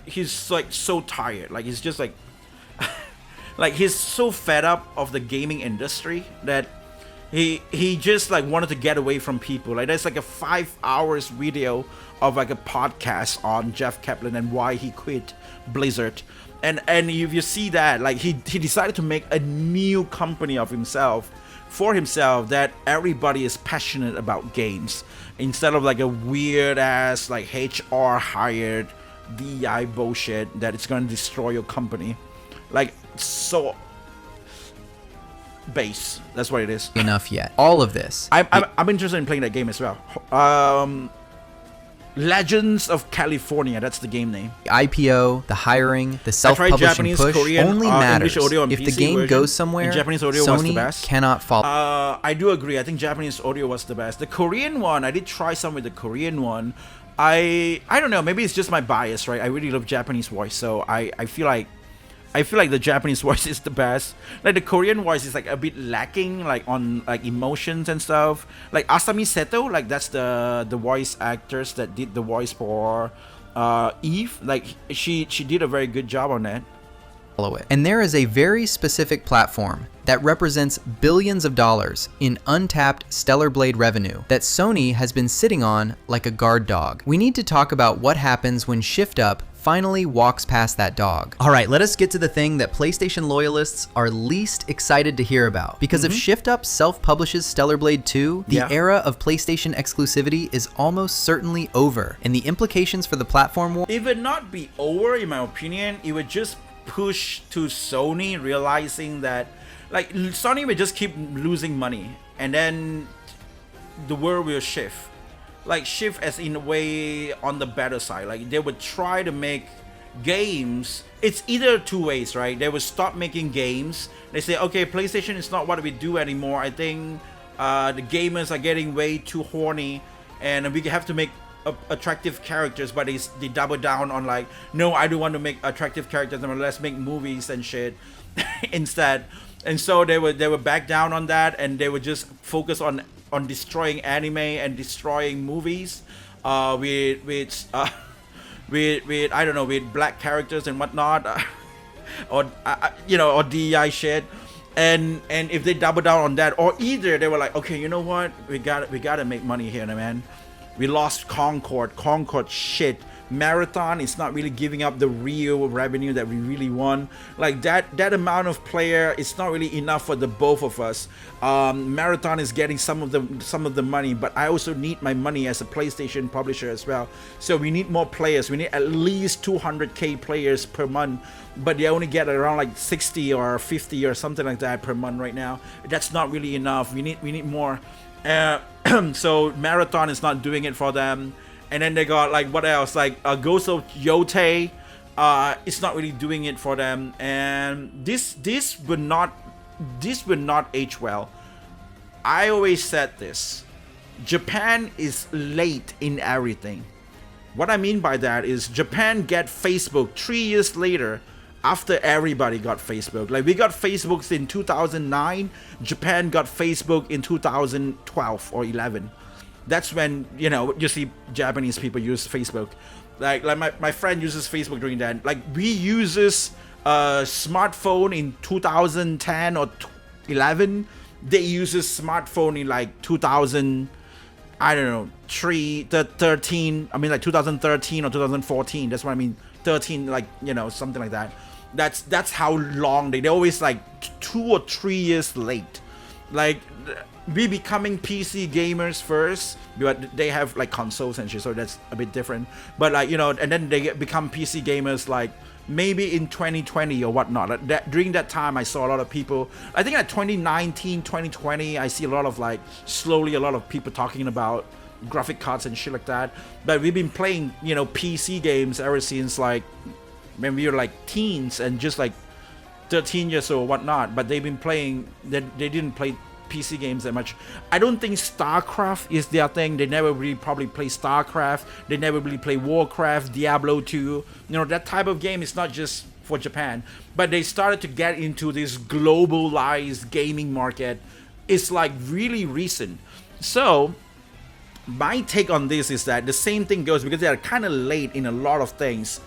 he's like so tired. Like he's just like, like he's so fed up of the gaming industry that he just like wanted to get away from people. Like there's like a 5 hours video of like a podcast on Jeff Kaplan and why he quit Blizzard, and if you see that, like he decided to make a new company of himself for himself that everybody is passionate about games instead of like a weird ass like HR hired DI bullshit that it's going to destroy your company. Like so base, that's what it is. Enough yet. All of this. I'm interested in playing that game as well. Legends of California, that's the game name. The IPO, the hiring, the self-publishing Japanese, push Korean, only matters English audio and if the PC game version. goes somewhere. In Japanese audio was the Sony best. cannot follow. I do agree. I think Japanese audio was the best. The Korean one, I did try some with the Korean one. I don't know. Maybe it's just my bias, right? I really love Japanese voice, so I feel like the Japanese voice is the best. Like the Korean voice is like a bit lacking, like on like emotions and stuff. Like Asami Seto, like that's the voice actress that did the voice for Eve. Like she did a very good job on that. It. And there is a very specific platform that represents billions of dollars in untapped Stellar Blade revenue that Sony has been sitting on like a guard dog. We need to talk about what happens when Shift Up finally walks past that dog. All right, let us get to the thing that PlayStation loyalists are least excited to hear about. Because if Shift Up self-publishes Stellar Blade 2, the era of PlayStation exclusivity is almost certainly over, and the implications for the platform war— It would not be over, in my opinion. It would just push to Sony realizing that like Sony will just keep losing money, and then the world will shift. Like shift as in a way on the better side. Like they would try to make games. It's either two ways, right? They would stop making games. They say, okay, PlayStation is not what we do anymore. I think the gamers are getting way too horny, and we have to make attractive characters. But they double down on like, no, I don't want to make attractive characters. Let's make movies and shit instead. And so they would back down on that, and they would just focus on destroying anime and destroying movies with I don't know, with black characters and whatnot, or or DEI shit. And if they double down on that, or either they were like, okay, you know what, we gotta make money here, man. We lost Concord shit. Marathon is not really giving up the real revenue that we really want. Like that amount of player, it's not really enough for the both of us. Marathon is getting some of the money, but I also need my money as a PlayStation publisher as well. So we need more players. We need at least 200k players per month, but they only get around like 60 or 50 or something like that per month right now. That's not really enough. We need more. So Marathon is not doing it for them. And then they got like what else? Like Ghost of Yote, it's not really doing it for them. And this would not age well. I always said this. Japan is late in everything. What I mean by that is Japan get Facebook 3 years later after everybody got Facebook. Like we got Facebook in 2009, Japan got Facebook in 2012 or 11. That's when, you know, you see Japanese people use Facebook. Like my friend uses Facebook during that. Like we uses a smartphone in 2010 or 11. They uses smartphone in like 2000, I don't know, 13. I mean like 2013 or 2014. That's what I mean. 13, like, you know, something like that. That's how long they always like 2 or 3 years late. Like we becoming PC gamers first, but they have like consoles and shit, so that's a bit different. But like, you know, and then they become PC gamers like maybe in 2020 or whatnot. During that time, I saw a lot of people. I think at 2019, 2020, I see a lot of like slowly a lot of people talking about graphic cards and shit like that. But we've been playing, you know, PC games ever since like when we were like teens and just like 13 years old or whatnot. But they've been playing. They didn't play PC games that much. I don't think StarCraft is their thing. They never really probably play StarCraft. They never really play Warcraft, Diablo 2. You know, that type of game is not just for Japan. But they started to get into this globalized gaming market. It's like really recent. So my take on this is that the same thing goes because they are kind of late in a lot of things.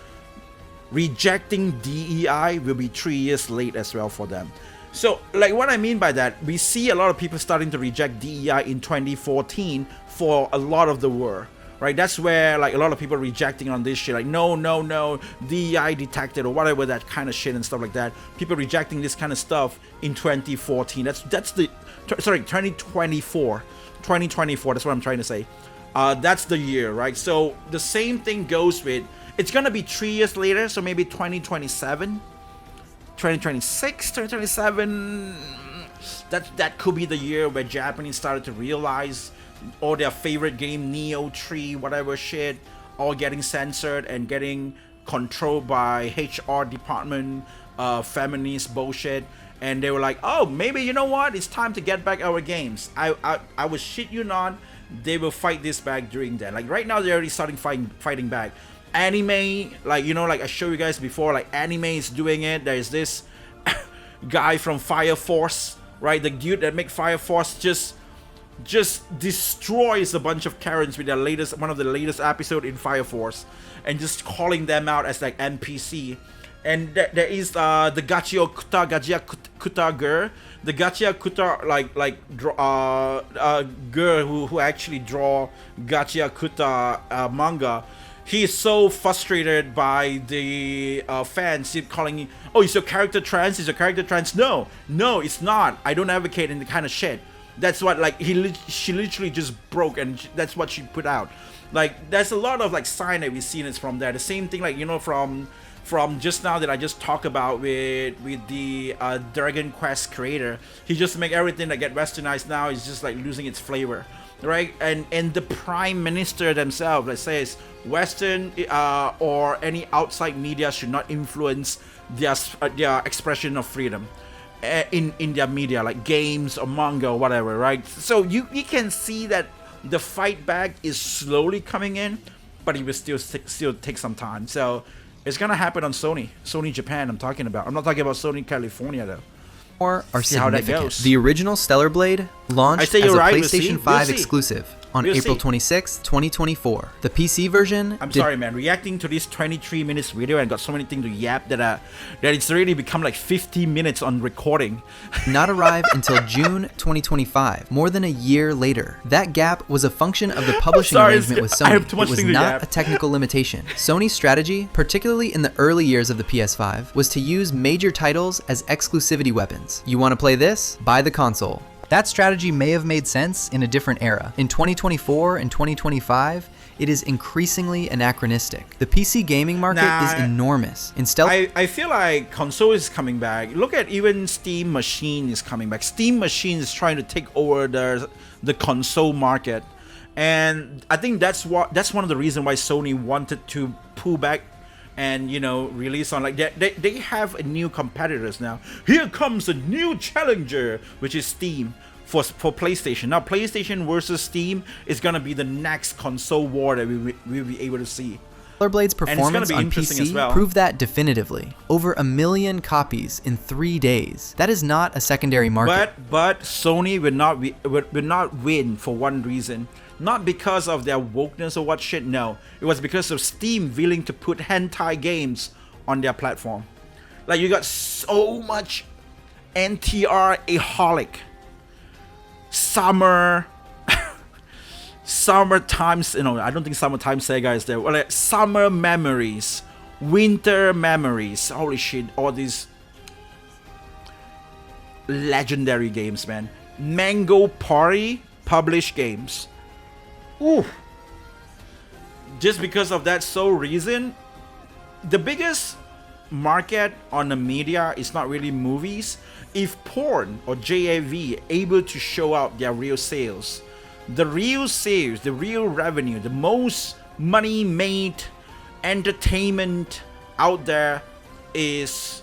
Rejecting DEI will be 3 years late as well for them. So, like, what I mean by that, we see a lot of people starting to reject DEI in 2014 for a lot of the war, right? That's where, like, a lot of people rejecting on this shit, like, no, DEI detected or whatever, that kind of shit and stuff like that. People rejecting this kind of stuff in 2014. That's the, sorry, 2024. 2024, that's what I'm trying to say. That's the year, right? So, the same thing goes with, it's gonna be 3 years later, so maybe 2027. 2026, 2027, that could be the year where Japanese started to realize all their favorite game, Neo 3, whatever shit, all getting censored and getting controlled by HR department, feminist bullshit, and they were like, oh, maybe, you know what, it's time to get back our games. I was shit you not, they will fight this back during that. Like right now, they're already starting fighting back. Anime, like, you know, like I showed you guys before, like anime is doing it. There's this guy from Fire Force, right? The dude that make Fire Force just destroys a bunch of Karens with their one of the latest episode in Fire Force, and just calling them out as like NPC. And there is the Gachia Kuta girl, the Gachia Kuta girl who actually draw Gachia Kuta manga. He is so frustrated by the fans keep calling, oh, is your character trans? Is your character trans? No, it's not. I don't advocate in the kind of shit. That's what, like, she literally just broke, and that's what she put out. Like, there's a lot of like sign that we've seen is from there. The same thing, like, you know, from just now that I just talked about with the Dragon Quest creator. He just make everything that get westernized now is just like losing its flavor. Right, and the prime minister themselves that says Western or any outside media should not influence their expression of freedom in their media, like games or manga or whatever, right? So you can see that the fight back is slowly coming in, but it will still take some time. So it's gonna happen on Sony Japan. I'm talking about. I'm not talking about Sony California though. Are significant. The original Stellar Blade launched as a PlayStation 5 exclusive. on We'll April see. 26, 2024. The PC version I'm sorry, man. Reacting to this 23 minutes video and got so many things to yap that it's already become like 50 minutes on recording. did not arrive until June 2025, more than a year later. That gap was a function of the publishing Sorry, arrangement with I Sony. have too much It was thing to not yap. a technical limitation. Sony's strategy, particularly in the early years of the PS5, was to use major titles as exclusivity weapons. You want to play this? Buy the console. That strategy may have made sense in a different era. In 2024 and 2025, it is increasingly anachronistic. The PC gaming market is enormous. In stealth, I feel like console is coming back. Look at even Steam Machine is coming back. Steam Machine is trying to take over the console market, and I think that's one of the reasons why Sony wanted to pull back and release on like they have a new competitors now. Here comes a new challenger, which is Steam for PlayStation. Now PlayStation versus Steam is gonna be the next console war that we'll be able to see. Stellar Blade's And it's performance gonna be on interesting as PC well. proved that definitively. Over 1 million copies in 3 days. That is not a secondary market. But Sony will not win for one reason. Not because of their wokeness or what shit, no. It was because of Steam willing to put hentai games on their platform. Like, you got so much NTR-aholic. Summertime, I don't think Summertime Sega is there. Well, like, summer memories, winter memories. Holy shit, all these legendary games, man. Mango Party published games. Ooh. Just because of that sole reason, the biggest market on the media is not really movies. If porn or JAV able to show out their real sales, the real revenue, the most money made entertainment out there is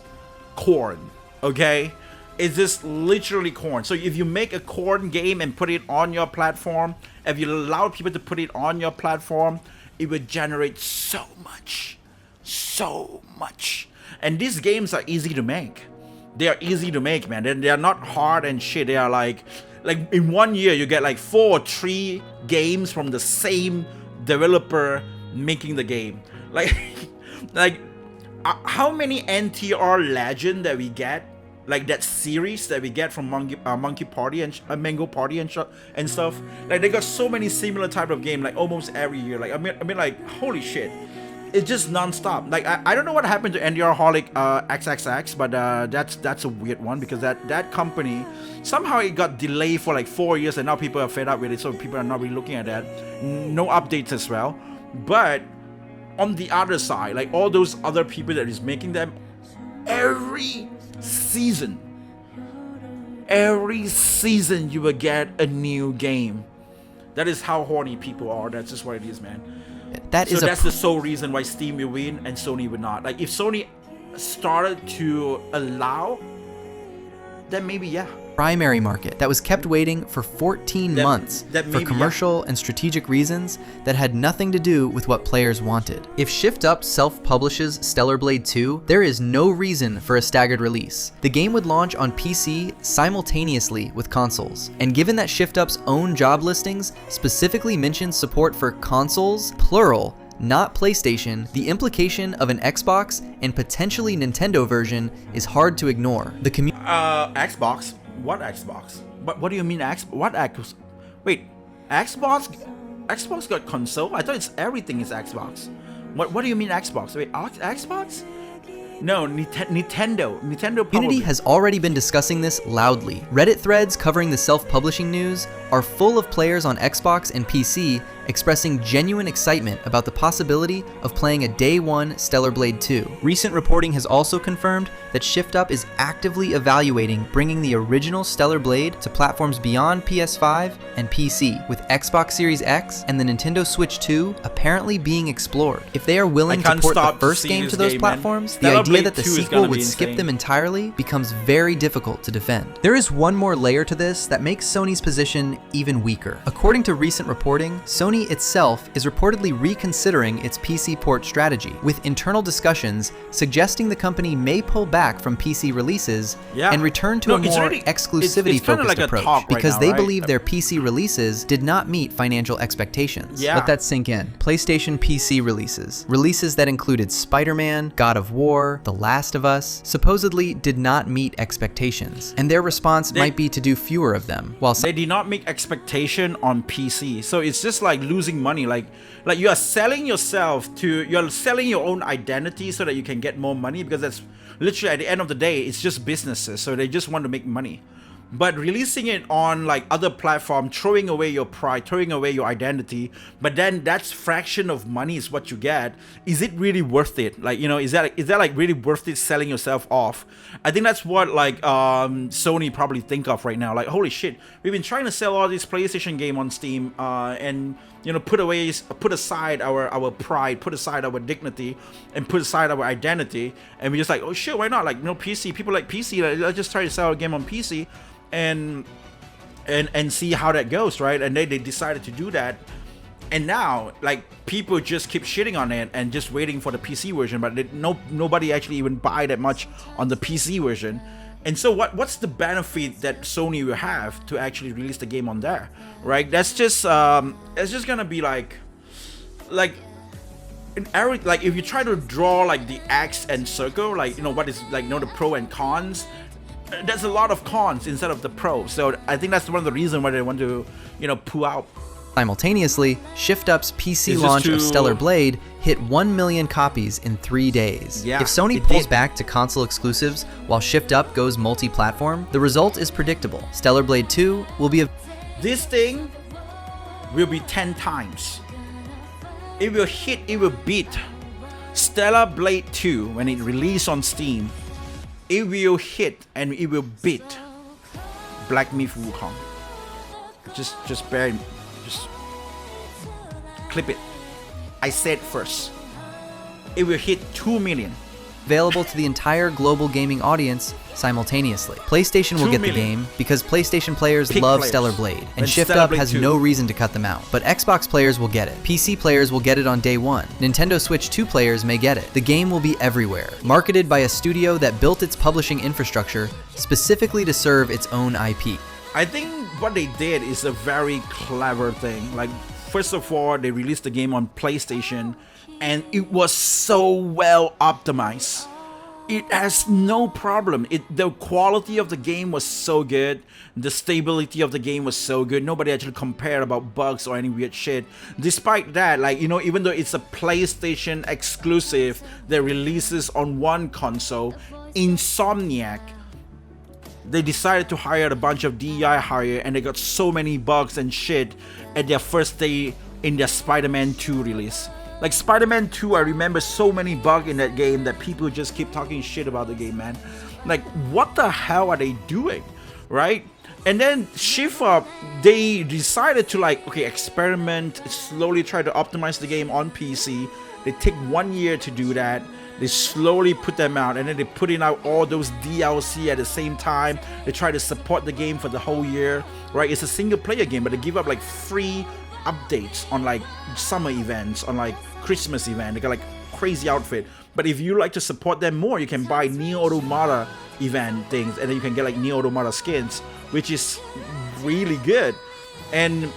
corn. Okay? It's just literally corn. So if you make a corn game and put it on your platform, if you allow people to put it on your platform, it would generate so much. And these games are easy to make. They are easy to make, man. They are not hard and shit. They are like in 1 year you get like 4 or 3 games from the same developer making the game. How many NTR Legend that we get? Like that series that we get from Monkey Party and Mango Party and stuff. Like, they got so many similar type of game like almost every year. Like I mean like, holy shit, it's just non-stop. Like I don't know what happened to NDR-holic XXX, but that's a weird one because that company somehow it got delayed for like 4 years and now people are fed up with it, so people are not really looking at that. No updates as well. But on the other side, like all those other people that is making them, every season you will get a new game. That is how horny people are. That's just what it is, man. That's the sole reason why Steam will win and Sony would not. Like, if Sony started to allow, then maybe, yeah. Primary market that was kept waiting for 14 months for commercial and strategic reasons that had nothing to do with what players wanted. If Shift Up self-publishes Stellar Blade 2, there is no reason for a staggered release. The game would launch on PC simultaneously with consoles. And given that Shift Up's own job listings specifically mention support for consoles, plural, not PlayStation, the implication of an Xbox and potentially Nintendo version is hard to ignore. The Xbox? What Xbox? What do you mean what Xbox? Wait, Xbox got console? I thought everything is Xbox. What do you mean Xbox? Wait, Xbox? No, Nintendo probably. Community has already been discussing this loudly. Reddit threads covering the self-publishing news are full of players on Xbox and PC expressing genuine excitement about the possibility of playing a day one Stellar Blade 2. Recent reporting has also confirmed that Shift Up is actively evaluating bringing the original Stellar Blade to platforms beyond PS5 and PC, with Xbox Series X and the Nintendo Switch 2 apparently being explored. If they are willing to port the first game to those platforms, the idea that the sequel would skip them entirely becomes very difficult to defend. There is one more layer to this that makes Sony's position even weaker. According to recent reporting, Sony Sony itself is reportedly reconsidering its PC port strategy, with internal discussions suggesting the company may pull back from PC releases and return to a more exclusivity-focused like approach because now, they right? believe their PC releases did not meet financial expectations. Yeah. Let that sink in. PlayStation PC releases. Releases that included Spider-Man, God of War, The Last of Us, supposedly did not meet expectations, and their response might be to do fewer of them, while they did not make expectation on PC. So it's just like losing money. Like you are selling yourself to, you're selling your own identity so that you can get more money, because that's literally at the end of the day, it's just businesses. So they just want to make money. But releasing it on like other platform, throwing away your pride, throwing away your identity, but then that's fraction of money is what you get. Is it really worth it? Like, you know, is that like really worth it selling yourself off? I think that's what like Sony probably think of right now. Like, holy shit, we've been trying to sell all this PlayStation game on Steam and, you know, put aside our pride, put aside our dignity, and put aside our identity, and we're just like, oh shit, why not? Like, you know, PC, people like PC, let's just try to sell a game on PC and see how that goes, right? And they decided to do that, and now like people just keep shitting on it and just waiting for the PC version, but nobody actually even buy that much on the PC version. And so what's the benefit that Sony will have to actually release the game on there, right? That's just it's just gonna be like in every, like if you try to draw like the X and circle, like, you know, what is like, you know, the pro and cons, there's a lot of cons instead of the pro. So I think that's one of the reasons why they want to, you know, pull out. Simultaneously, Shift Up's PC launch of Stellar Blade hit 1 million copies in 3 days. Yeah, if Sony pulls back to console exclusives while Shift Up goes multi-platform, the result is predictable. Stellar Blade 2 will be This thing will be 10 times. It will beat Stellar Blade 2 when it released on Steam. It will hit and it will beat Black Myth Wukong. Just clip it. I said first. It will hit 2 million. available to the entire global gaming audience simultaneously. PlayStation will get the game because PlayStation players love Stellar Blade, and Shift Up has no reason to cut them out. But Xbox players will get it. PC players will get it on day one. Nintendo Switch 2 players may get it. The game will be everywhere. Marketed by a studio that built its publishing infrastructure specifically to serve its own IP. I think what they did is a very clever thing. Like, first of all, they released the game on PlayStation, and it was so well optimized. It has no problem. The quality of the game was so good. The stability of the game was so good. Nobody actually compared about bugs or any weird shit. Despite that, like, you know, even though it's a PlayStation exclusive that releases on one console, Insomniac, they decided to hire a bunch of DEI hire, and they got so many bugs and shit at their first day in their Spider-Man 2 release. Like, Spider-Man 2, I remember so many bugs in that game that people just keep talking shit about the game, man. Like, what the hell are they doing, right? And then Shift Up, they decided to, like, okay, experiment, slowly try to optimize the game on PC. They take 1 year to do that. They slowly put them out, and then they put in out all those DLC at the same time. They try to support the game for the whole year, right? It's a single player game, but they give up like free updates on like summer events, on like Christmas event. They got like crazy outfit. But if you like to support them more, you can buy Nier Automata event things, and then you can get like Nier Automata skins, which is really good. And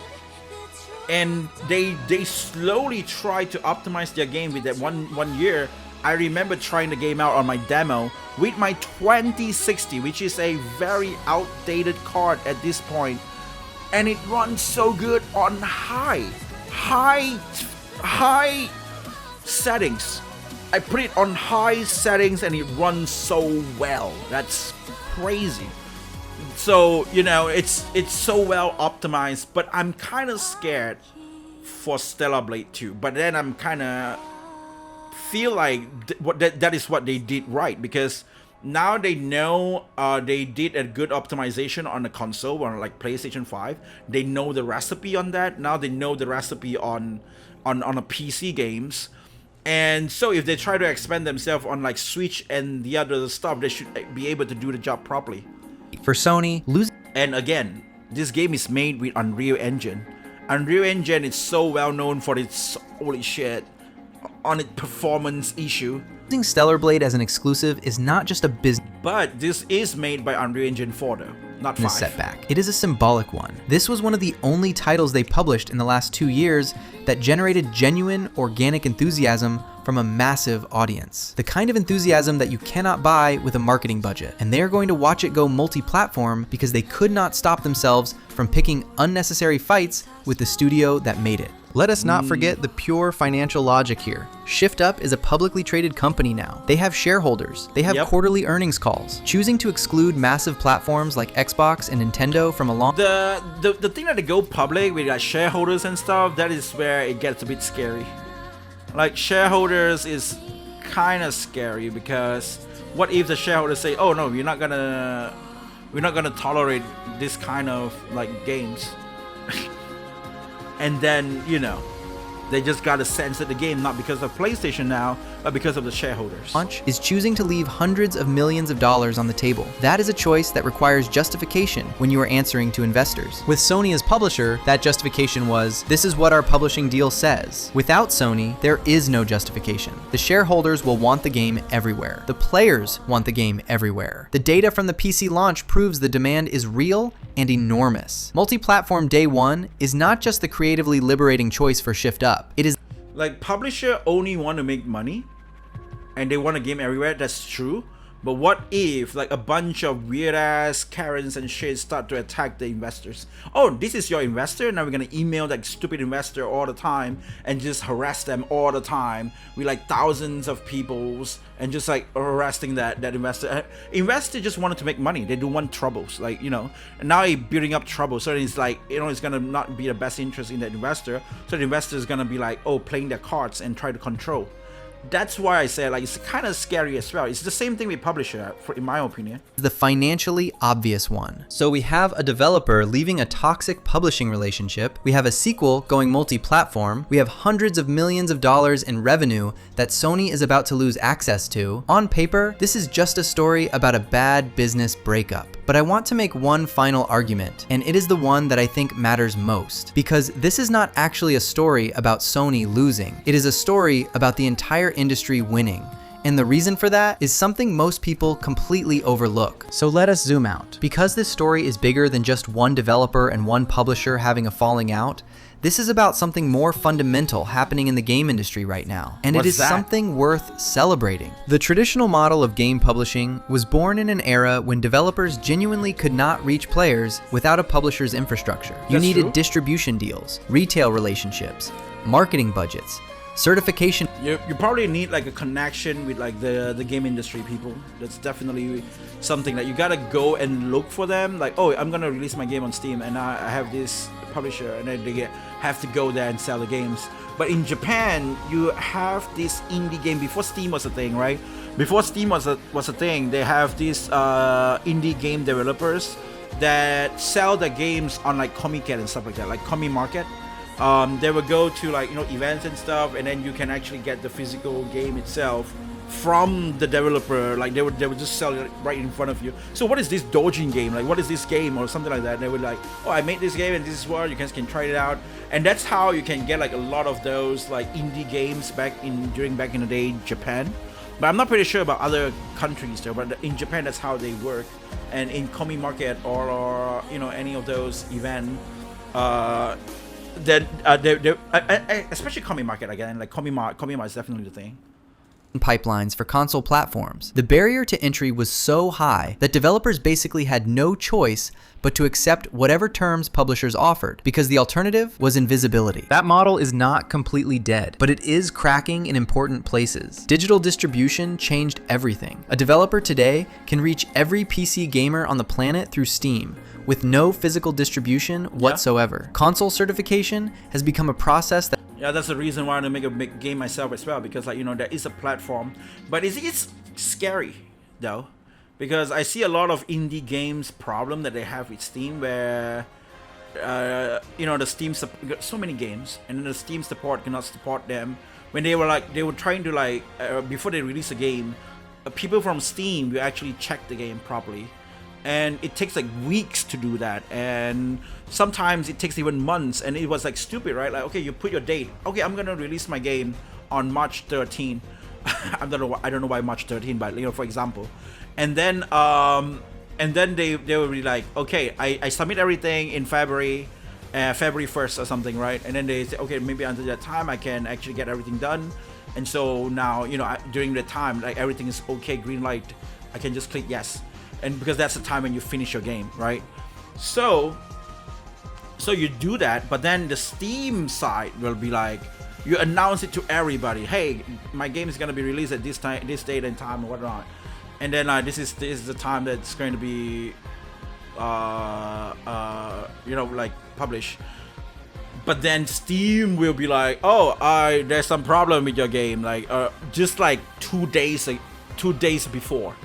they slowly try to optimize their game with that one year. I remember trying the game out on my demo with my 2060, which is a very outdated card at this point, and it runs so good on high settings. I put it on high settings and it runs so well. That's crazy. So, you know, it's so well optimized, but I'm kind of scared for Stellar Blade 2. But then I'm kind of feel like that is what they did right, because now they know they did a good optimization on the console, on like PlayStation 5. They know the recipe on that. Now they know the recipe on a PC games. And so if they try to expand themselves on like Switch and the other stuff, they should be able to do the job properly. For Sony, and again, this game is made with Unreal Engine. Unreal Engine is so well known for its holy shit on its performance issue. Using Stellar Blade as an exclusive is not just a business But this is made by Unreal Engine 4 though, not 5. setback. It is a symbolic one. This was one of the only titles they published in the last 2 years that generated genuine, organic enthusiasm from a massive audience. The kind of enthusiasm that you cannot buy with a marketing budget. And they are going to watch it go multi-platform because they could not stop themselves from picking unnecessary fights with the studio that made it. Let us not forget the pure financial logic here. Shift Up is a publicly traded company now. They have shareholders. They have quarterly earnings calls. Choosing to exclude massive platforms like Xbox and Nintendo from a long... The thing that they go public with like shareholders and stuff, that is where it gets a bit scary. Like shareholders is kind of scary because what if the shareholders say, oh no, we're not gonna tolerate this kind of like games. And then, you know, they just gotta censor the game, not because of PlayStation now, but because of the shareholders. Launch is choosing to leave hundreds of millions of dollars on the table. That is a choice that requires justification when you are answering to investors. With Sony as publisher, that justification was, this is what our publishing deal says. Without Sony, there is no justification. The shareholders will want the game everywhere. The players want the game everywhere. The data from the PC launch proves the demand is real and enormous. Multi-platform day one is not just the creatively liberating choice for Shift Up. It is like publisher only want to make money and they want a game everywhere. That's true. But what if like a bunch of weird ass Karens and shit start to attack the investors? Oh, this is your investor? Now we're gonna email that stupid investor all the time and just harass them all the time with like thousands of peoples and just like harassing that investor. Investor just wanted to make money. They don't want troubles, like, you know. And now he's building up trouble, so it's like, you know, it's gonna not be the best interest in that investor. So the investor is gonna be like, oh, playing their cards and try to control. That's why I say like it's kind of scary as well. It's the same thing with publisher, in my opinion. The financially obvious one. So we have a developer leaving a toxic publishing relationship. We have a sequel going multi-platform. We have hundreds of millions of dollars in revenue that Sony is about to lose access to. On paper, this is just a story about a bad business breakup. But I want to make one final argument, and it is the one that I think matters most. Because this is not actually a story about Sony losing. It is a story about the entire industry winning. And the reason for that is something most people completely overlook. So let us zoom out. Because this story is bigger than just one developer and one publisher having a falling out, this is about something more fundamental happening in the game industry right now. And it is something worth celebrating. The traditional model of game publishing was born in an era when developers genuinely could not reach players without a publisher's infrastructure. You needed distribution deals, retail relationships, marketing budgets, certification. You probably need like a connection with like the game industry people. That's definitely something that you gotta go and look for them. Like, oh, I'm gonna release my game on Steam and I have this publisher, and then they have to go there and sell the games. But in Japan, you have this indie game before Steam was a thing, right? Before Steam was a thing, they have these indie game developers that sell the games on like Comiket and stuff like that, like Comi Market. They would go to like, you know, events and stuff, and then you can actually get the physical game itself from the developer. Like they would just sell it right in front of you. So what is this Dojin game? Like what is this game or something like that? And they would like, oh, I made this game and this is what you guys can try it out. And that's how you can get like a lot of those like indie games back in the day Japan. But I'm not pretty sure about other countries though. But in Japan, that's how they work. And in Comi Market or you know, any of those events. Then especially Comi Market again, like Comi Mart is definitely the thing. Pipelines for console platforms. The barrier to entry was so high that developers basically had no choice but to accept whatever terms publishers offered, because the alternative was invisibility. That model is not completely dead, but it is cracking in important places. Digital distribution changed everything. A developer today can reach every PC gamer on the planet through Steam, with no physical distribution whatsoever. Console certification has become a process that... Yeah, that's the reason why I want to make a big game myself as well, because like, you know, there is a platform, but it's scary though, because I see a lot of indie games problem that they have with Steam, where you know, the Steam so many games, and then the Steam support cannot support them. When they were trying to like before they release a game, people from Steam will actually check the game properly, and it takes like weeks to do that, and sometimes it takes even months, and it was like stupid, right? Like, okay, you put your date, okay, I'm gonna release my game on March 13. I don't know why March 13, but for example, and then they will be like, okay, I submit everything in February 1st or something, right? And then they say, okay, maybe until that time I can actually get everything done. And so now, during the time, like, everything is okay, green light, I can just click yes. And because that's the time when you finish your game, right? So you do that, but then the Steam side will be like, you announce it to everybody, hey, my game is gonna be released at this time, this date and time, or whatnot. And then this is the time that's going to be like published. But then Steam will be like, oh, there's some problem with your game, like just like 2 days before,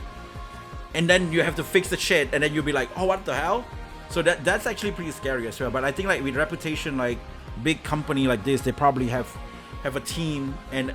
and then you have to fix the shit, and then you'll be like, oh, what the hell? So that's actually pretty scary as well. But I think, like, with reputation, like big company like this, they probably have a team and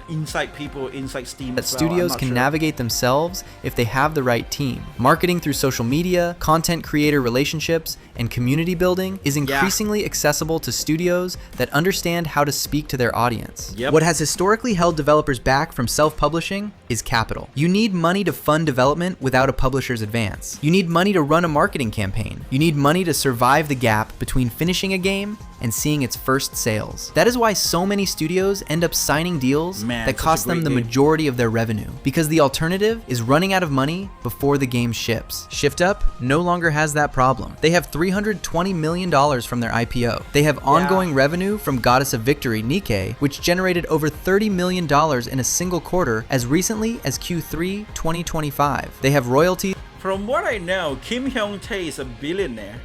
people inside Steam that as well. studios can navigate themselves if they have the right team. Marketing through social media, content creator relationships, and community building is increasingly accessible to studios that understand how to speak to their audience. Yep. What has historically held developers back from self-publishing is capital. You need money to fund development without a publisher's advance. You need money to run a marketing campaign. You need money to survive the gap between finishing a game and seeing its first sales. That is why so many studios end up signing deals that cost them the majority of their revenue, because the alternative is running out of money before the game ships. ShiftUp no longer has that problem. They have $320 million from their IPO. They have ongoing revenue from Goddess of Victory, Nikke, which generated over $30 million in a single quarter as recently as Q3 2025. They have royalties. From what I know, Kim Hyung-tae is a billionaire.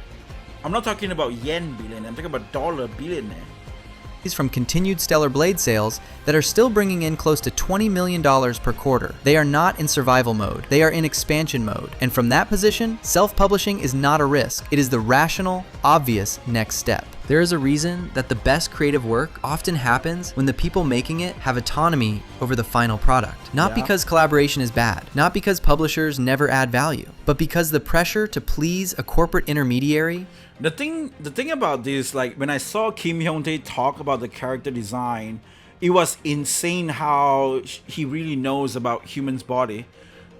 I'm not talking about yen billionaire, I'm talking about dollar billionaire. From continued Stellar Blade sales that are still bringing in close to $20 million per quarter. They are not in survival mode, they are in expansion mode. And from that position, self-publishing is not a risk. It is the rational, obvious next step. There is a reason that the best creative work often happens when the people making it have autonomy over the final product. Not because collaboration is bad, not because publishers never add value, but because the pressure to please a corporate intermediary. The thing about this, like, when I saw Kim Hyung-tae talk about the character design, it was insane how he really knows about human's body.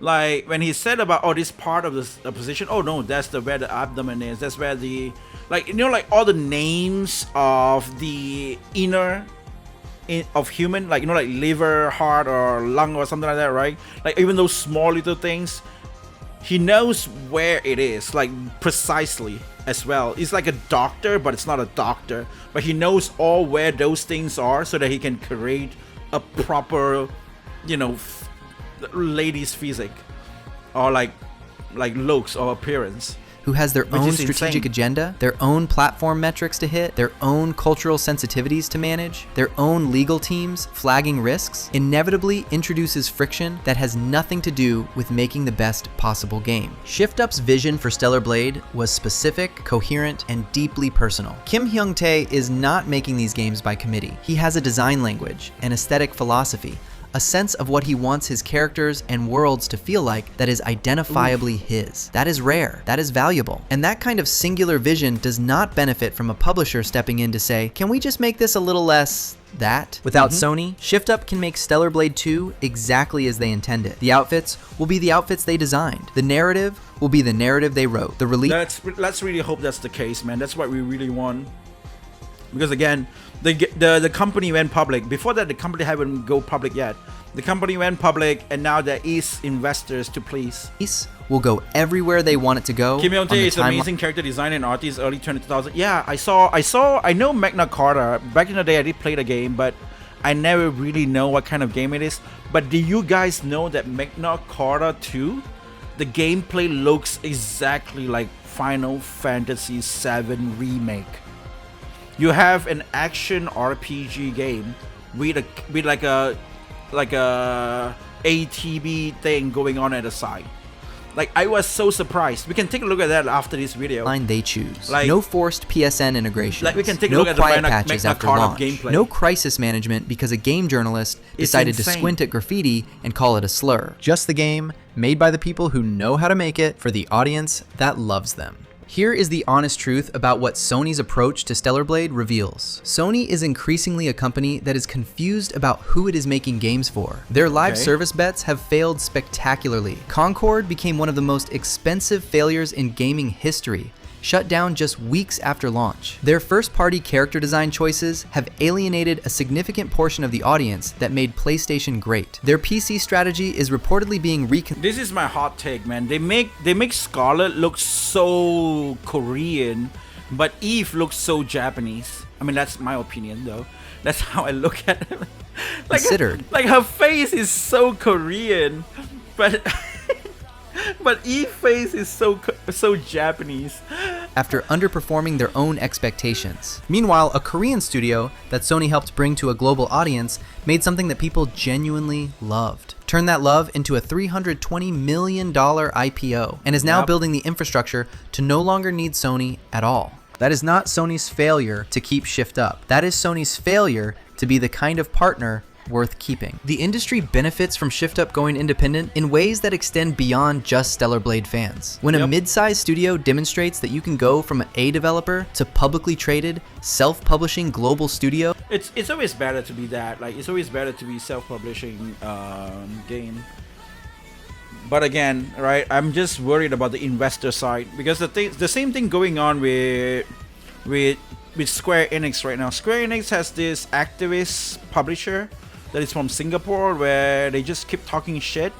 Like, when he said about, oh, this part of the position, oh no, that's where the abdomen is, that's where the, like, like all the names of the inner of human, like, like liver, heart, or lung, or something like that, right? Like, even those small little things, he knows where it is, like, precisely as well. He's like a doctor, but it's not a doctor, but he knows all where those things are so that he can create a proper, lady's physique, or like looks or appearance. Who has their own strategic agenda, their own platform metrics to hit, their own cultural sensitivities to manage, their own legal teams flagging risks, inevitably introduces friction that has nothing to do with making the best possible game. ShiftUp's vision for Stellar Blade was specific, coherent, and deeply personal. Kim Hyung-tae is not making these games by committee. He has a design language, an aesthetic philosophy, a sense of what he wants his characters and worlds to feel like that is identifiably his. That is rare, that is valuable. And that kind of singular vision does not benefit from a publisher stepping in to say, can we just make this a little less that? Without Sony, ShiftUp can make Stellar Blade 2 exactly as they intended. The outfits will be the outfits they designed. The narrative will be the narrative they wrote. The release. Let's really hope that's the case, man. That's what we really want. Because again, the company went public. Before that, the company haven't go public yet. The company went public, and now there is investors to please. Will go everywhere they want it to go. Kim Hyung-tae is an amazing character designer and artist, early 2000s. Yeah, I know Magna Carta. Back in the day, I did play the game, but I never really know what kind of game it is. But do you guys know that Magna Carta 2, the gameplay looks exactly like Final Fantasy VII Remake? You have an action RPG game with like a ATB thing going on at the side. Like, I was so surprised. We can take a look at that after this video. Line they choose. Like, no forced PSN integrations. Like, we can take a no look at the quiet patches after launch. Gameplay. No crisis management because a game journalist decided to squint at graffiti and call it a slur. Just the game, made by the people who know how to make it for the audience that loves them. Here is the honest truth about what Sony's approach to Stellar Blade reveals. Sony is increasingly a company that is confused about who it is making games for. Their live service bets have failed spectacularly. Concord became one of the most expensive failures in gaming history, shut down just weeks after launch. Their first-party character design choices have alienated a significant portion of the audience that made PlayStation great. Their PC strategy is reportedly being This is my hot take, man. They make Scarlet look so Korean, but Eve looks so Japanese. I mean, that's my opinion, though. That's how I look at it. Like her face is so Korean, but but Eve's face is so Japanese. After underperforming their own expectations. Meanwhile, a Korean studio that Sony helped bring to a global audience made something that people genuinely loved. Turned that love into a $320 million IPO and is now building the infrastructure to no longer need Sony at all. That is not Sony's failure to keep Shift Up. That is Sony's failure to be the kind of partner worth keeping. The industry benefits from Shift Up going independent in ways that extend beyond just Stellar Blade fans. When a mid-sized studio demonstrates that you can go from a developer to publicly traded, self-publishing global studio, it's always better to be that. Like, it's always better to be self-publishing game. But again, right, I'm just worried about the investor side, because the same thing going on with Square Enix right now. Square Enix has this activist publisher that is from Singapore, where they just keep talking shit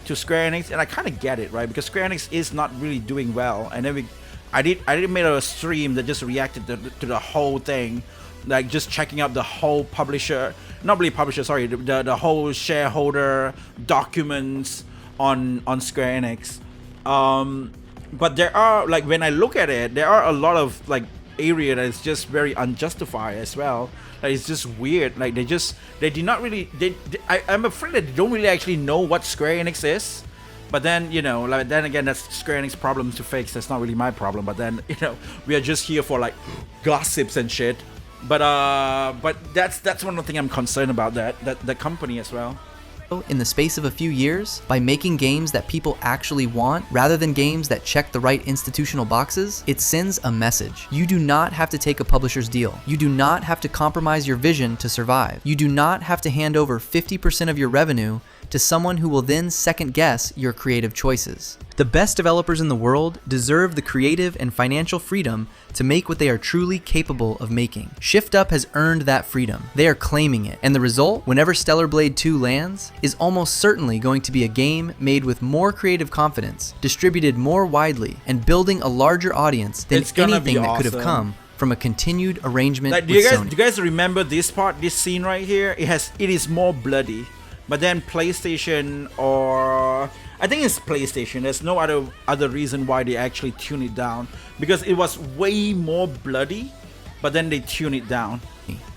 to Square Enix, and I kind of get it, right? Because Square Enix is not really doing well, and then I did make a stream that just reacted to the whole thing, like just checking out the whole publisher, not really publisher, sorry, the whole shareholder documents on Square Enix. But there are, like, when I look at it, there are a lot of like area that is just very unjustified as well. Like, it's just weird. Like, they did not really. I'm afraid that they don't really actually know what Square Enix is. But then, you know, like, then again, that's Square Enix problem to fix. That's not really my problem. But then, you know, we are just here for like gossips and shit. But that's one of the things I'm concerned about, that company as well. In the space of a few years, by making games that people actually want rather than games that check the right institutional boxes, it sends a message. You do not have to take a publisher's deal. You do not have to compromise your vision to survive. You do not have to hand over 50% of your revenue to someone who will then second guess your creative choices. The best developers in the world deserve the creative and financial freedom to make what they are truly capable of making. Shift Up has earned that freedom. They are claiming it. And the result, whenever Stellar Blade 2 lands, is almost certainly going to be a game made with more creative confidence, distributed more widely, and building a larger audience than anything that could have come from a continued arrangement with Sony. Do you guys remember this part, this scene right here? It is more bloody. But then PlayStation, or I think it's PlayStation, there's no other reason why they actually tune it down, because it was way more bloody, but then they tune it down.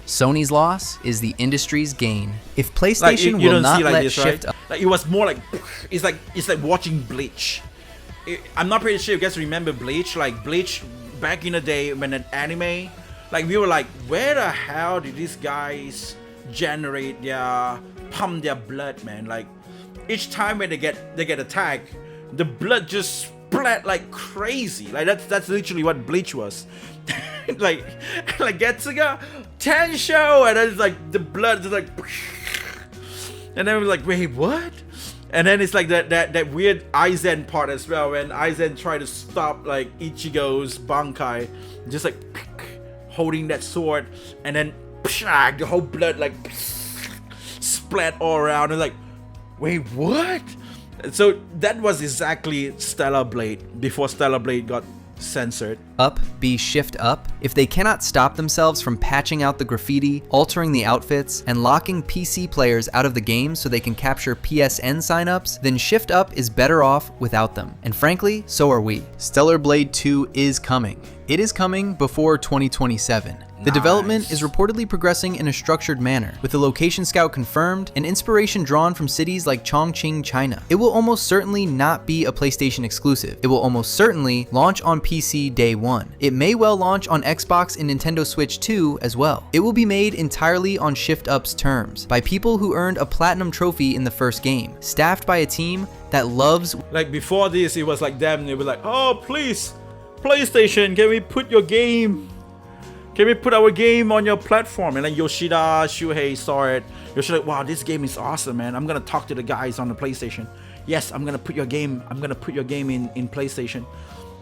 Sony's loss is the industry's gain. If PlayStation will not let Shift Up, like, it was more like it's like watching Bleach. I'm not pretty sure you guys remember Bleach. Like, Bleach back in the day when an anime, like, we were like, where the hell did these guys pump their blood, man? Like, each time when they get attacked, the blood just splat like crazy. Like, that's literally what Bleach was. like Getsuga, Tensho, and then it's like the blood is like, and then we're like, wait, what? And then it's like that weird Aizen part as well, when Aizen tried to stop like Ichigo's Bankai, just like holding that sword, and then the whole blood like splat all around, and like, wait, what? So that was exactly Stellar Blade before Stellar Blade got censored. Up be Shift Up. If they cannot stop themselves from patching out the graffiti, altering the outfits, and locking PC players out of the game so they can capture PSN signups, then Shift Up is better off without them. And frankly, so are we. Stellar Blade 2 is coming. It is coming before 2027. The development is reportedly progressing in a structured manner, with the location scout confirmed and inspiration drawn from cities like Chongqing, China. It will almost certainly not be a PlayStation exclusive. It will almost certainly launch on PC day one. It may well launch on Xbox and Nintendo Switch 2 as well. It will be made entirely on Shift Up's terms, by people who earned a platinum trophy in the first game, staffed by a team that loves... Like before this, it was like them, they were like, oh please, PlayStation, can we put your game? Can we put our game on your platform? And then Yoshida, Shuhei saw it. Yoshida, wow, this game is awesome, man. I'm gonna talk to the guys on the PlayStation. Yes, I'm gonna put your game. I'm gonna put your game in PlayStation.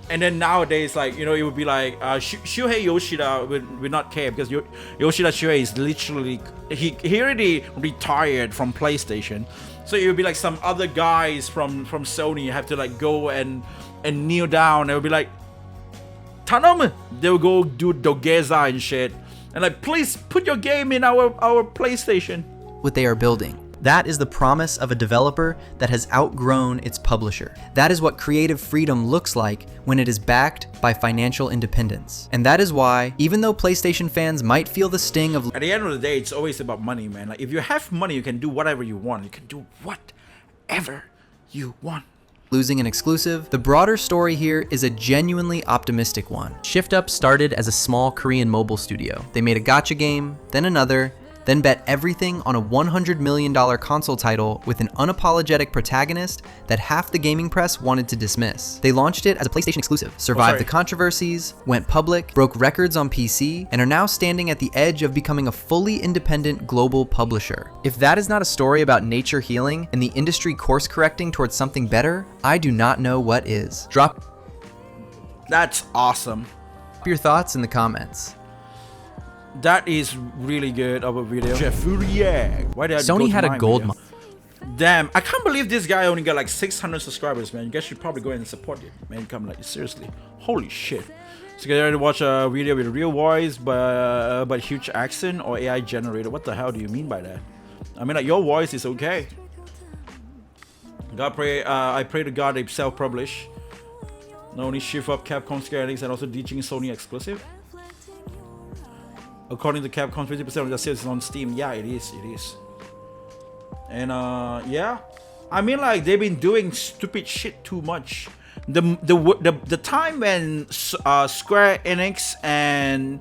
And then nowadays, like, you know, it would be like Shuhei Yoshida would not care, because Yoshida Shuhei is literally he already retired from PlayStation. So it would be like some other guys from Sony have to like go and kneel down. It would be like, Tanam, they will go do Dogeza and shit, and like, please put your game in our PlayStation. what they are building. That is the promise of a developer that has outgrown its publisher. That is what creative freedom looks like when it is backed by financial independence. And that is why, even though PlayStation fans might feel the sting of... At the end of the day, it's always about money, man. Like, if you have money, you can do whatever you want. You can do whatever you want. Losing an exclusive, the broader story here is a genuinely optimistic one. Shift Up started as a small Korean mobile studio. They made a gacha game, then another, then bet everything on a $100 million console title with an unapologetic protagonist that half the gaming press wanted to dismiss. They launched it as a PlayStation exclusive, survived the controversies, went public, broke records on PC, and are now standing at the edge of becoming a fully independent global publisher. If that is not a story about nature healing and the industry course correcting towards something better, I do not know what is. That's awesome. Drop your thoughts in the comments. That is really good of a video. Jeffu react. Why did I Sony had a gold mine. Damn, I can't believe this guy only got like 600 subscribers, man. You guys should probably go ahead and support it, man. Come, like, seriously. Holy shit. So get ready to watch a video with a real voice but huge accent or AI generated. What the hell do you mean by that? I mean, like, your voice is okay. I pray to God they self-publish. Not only Shift Up, Capcom, Square Enix, and also teaching Sony exclusive. According to Capcom, 50% of their sales is on Steam. Yeah, it is. It is. And yeah, I mean, like, they've been doing stupid shit too much. The time when Square Enix and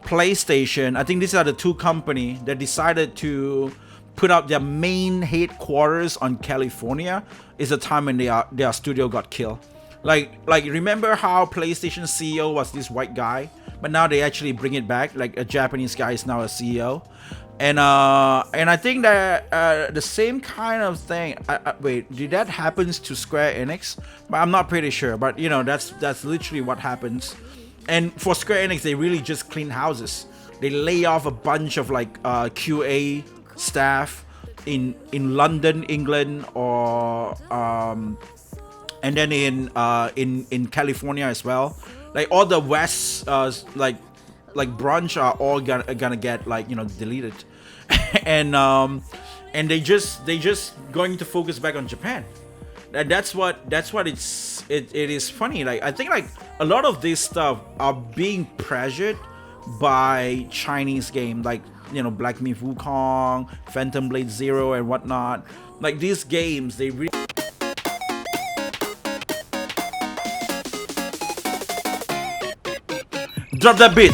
PlayStation, I think these are the two companies that decided to put out their main headquarters on California, is the time when their studio got killed. Like remember how PlayStation CEO was this white guy, but now they actually bring it back. Like, a Japanese guy is now a CEO, and I think that the same kind of thing. Wait, did that happen to Square Enix? But I'm not pretty sure. But you know, that's literally what happens. And for Square Enix, they really just clean houses. They lay off a bunch of like QA staff in London, England, or and then in California as well. Like, all the West like branch are all gonna get, like, you know, deleted. and they just going to focus back on Japan. And that's what it is funny. Like, I think, like, a lot of this stuff are being pressured by Chinese game, like, you know, Black Myth Wukong, Phantom Blade Zero, and whatnot. Like, these games, they really... Drop that beat.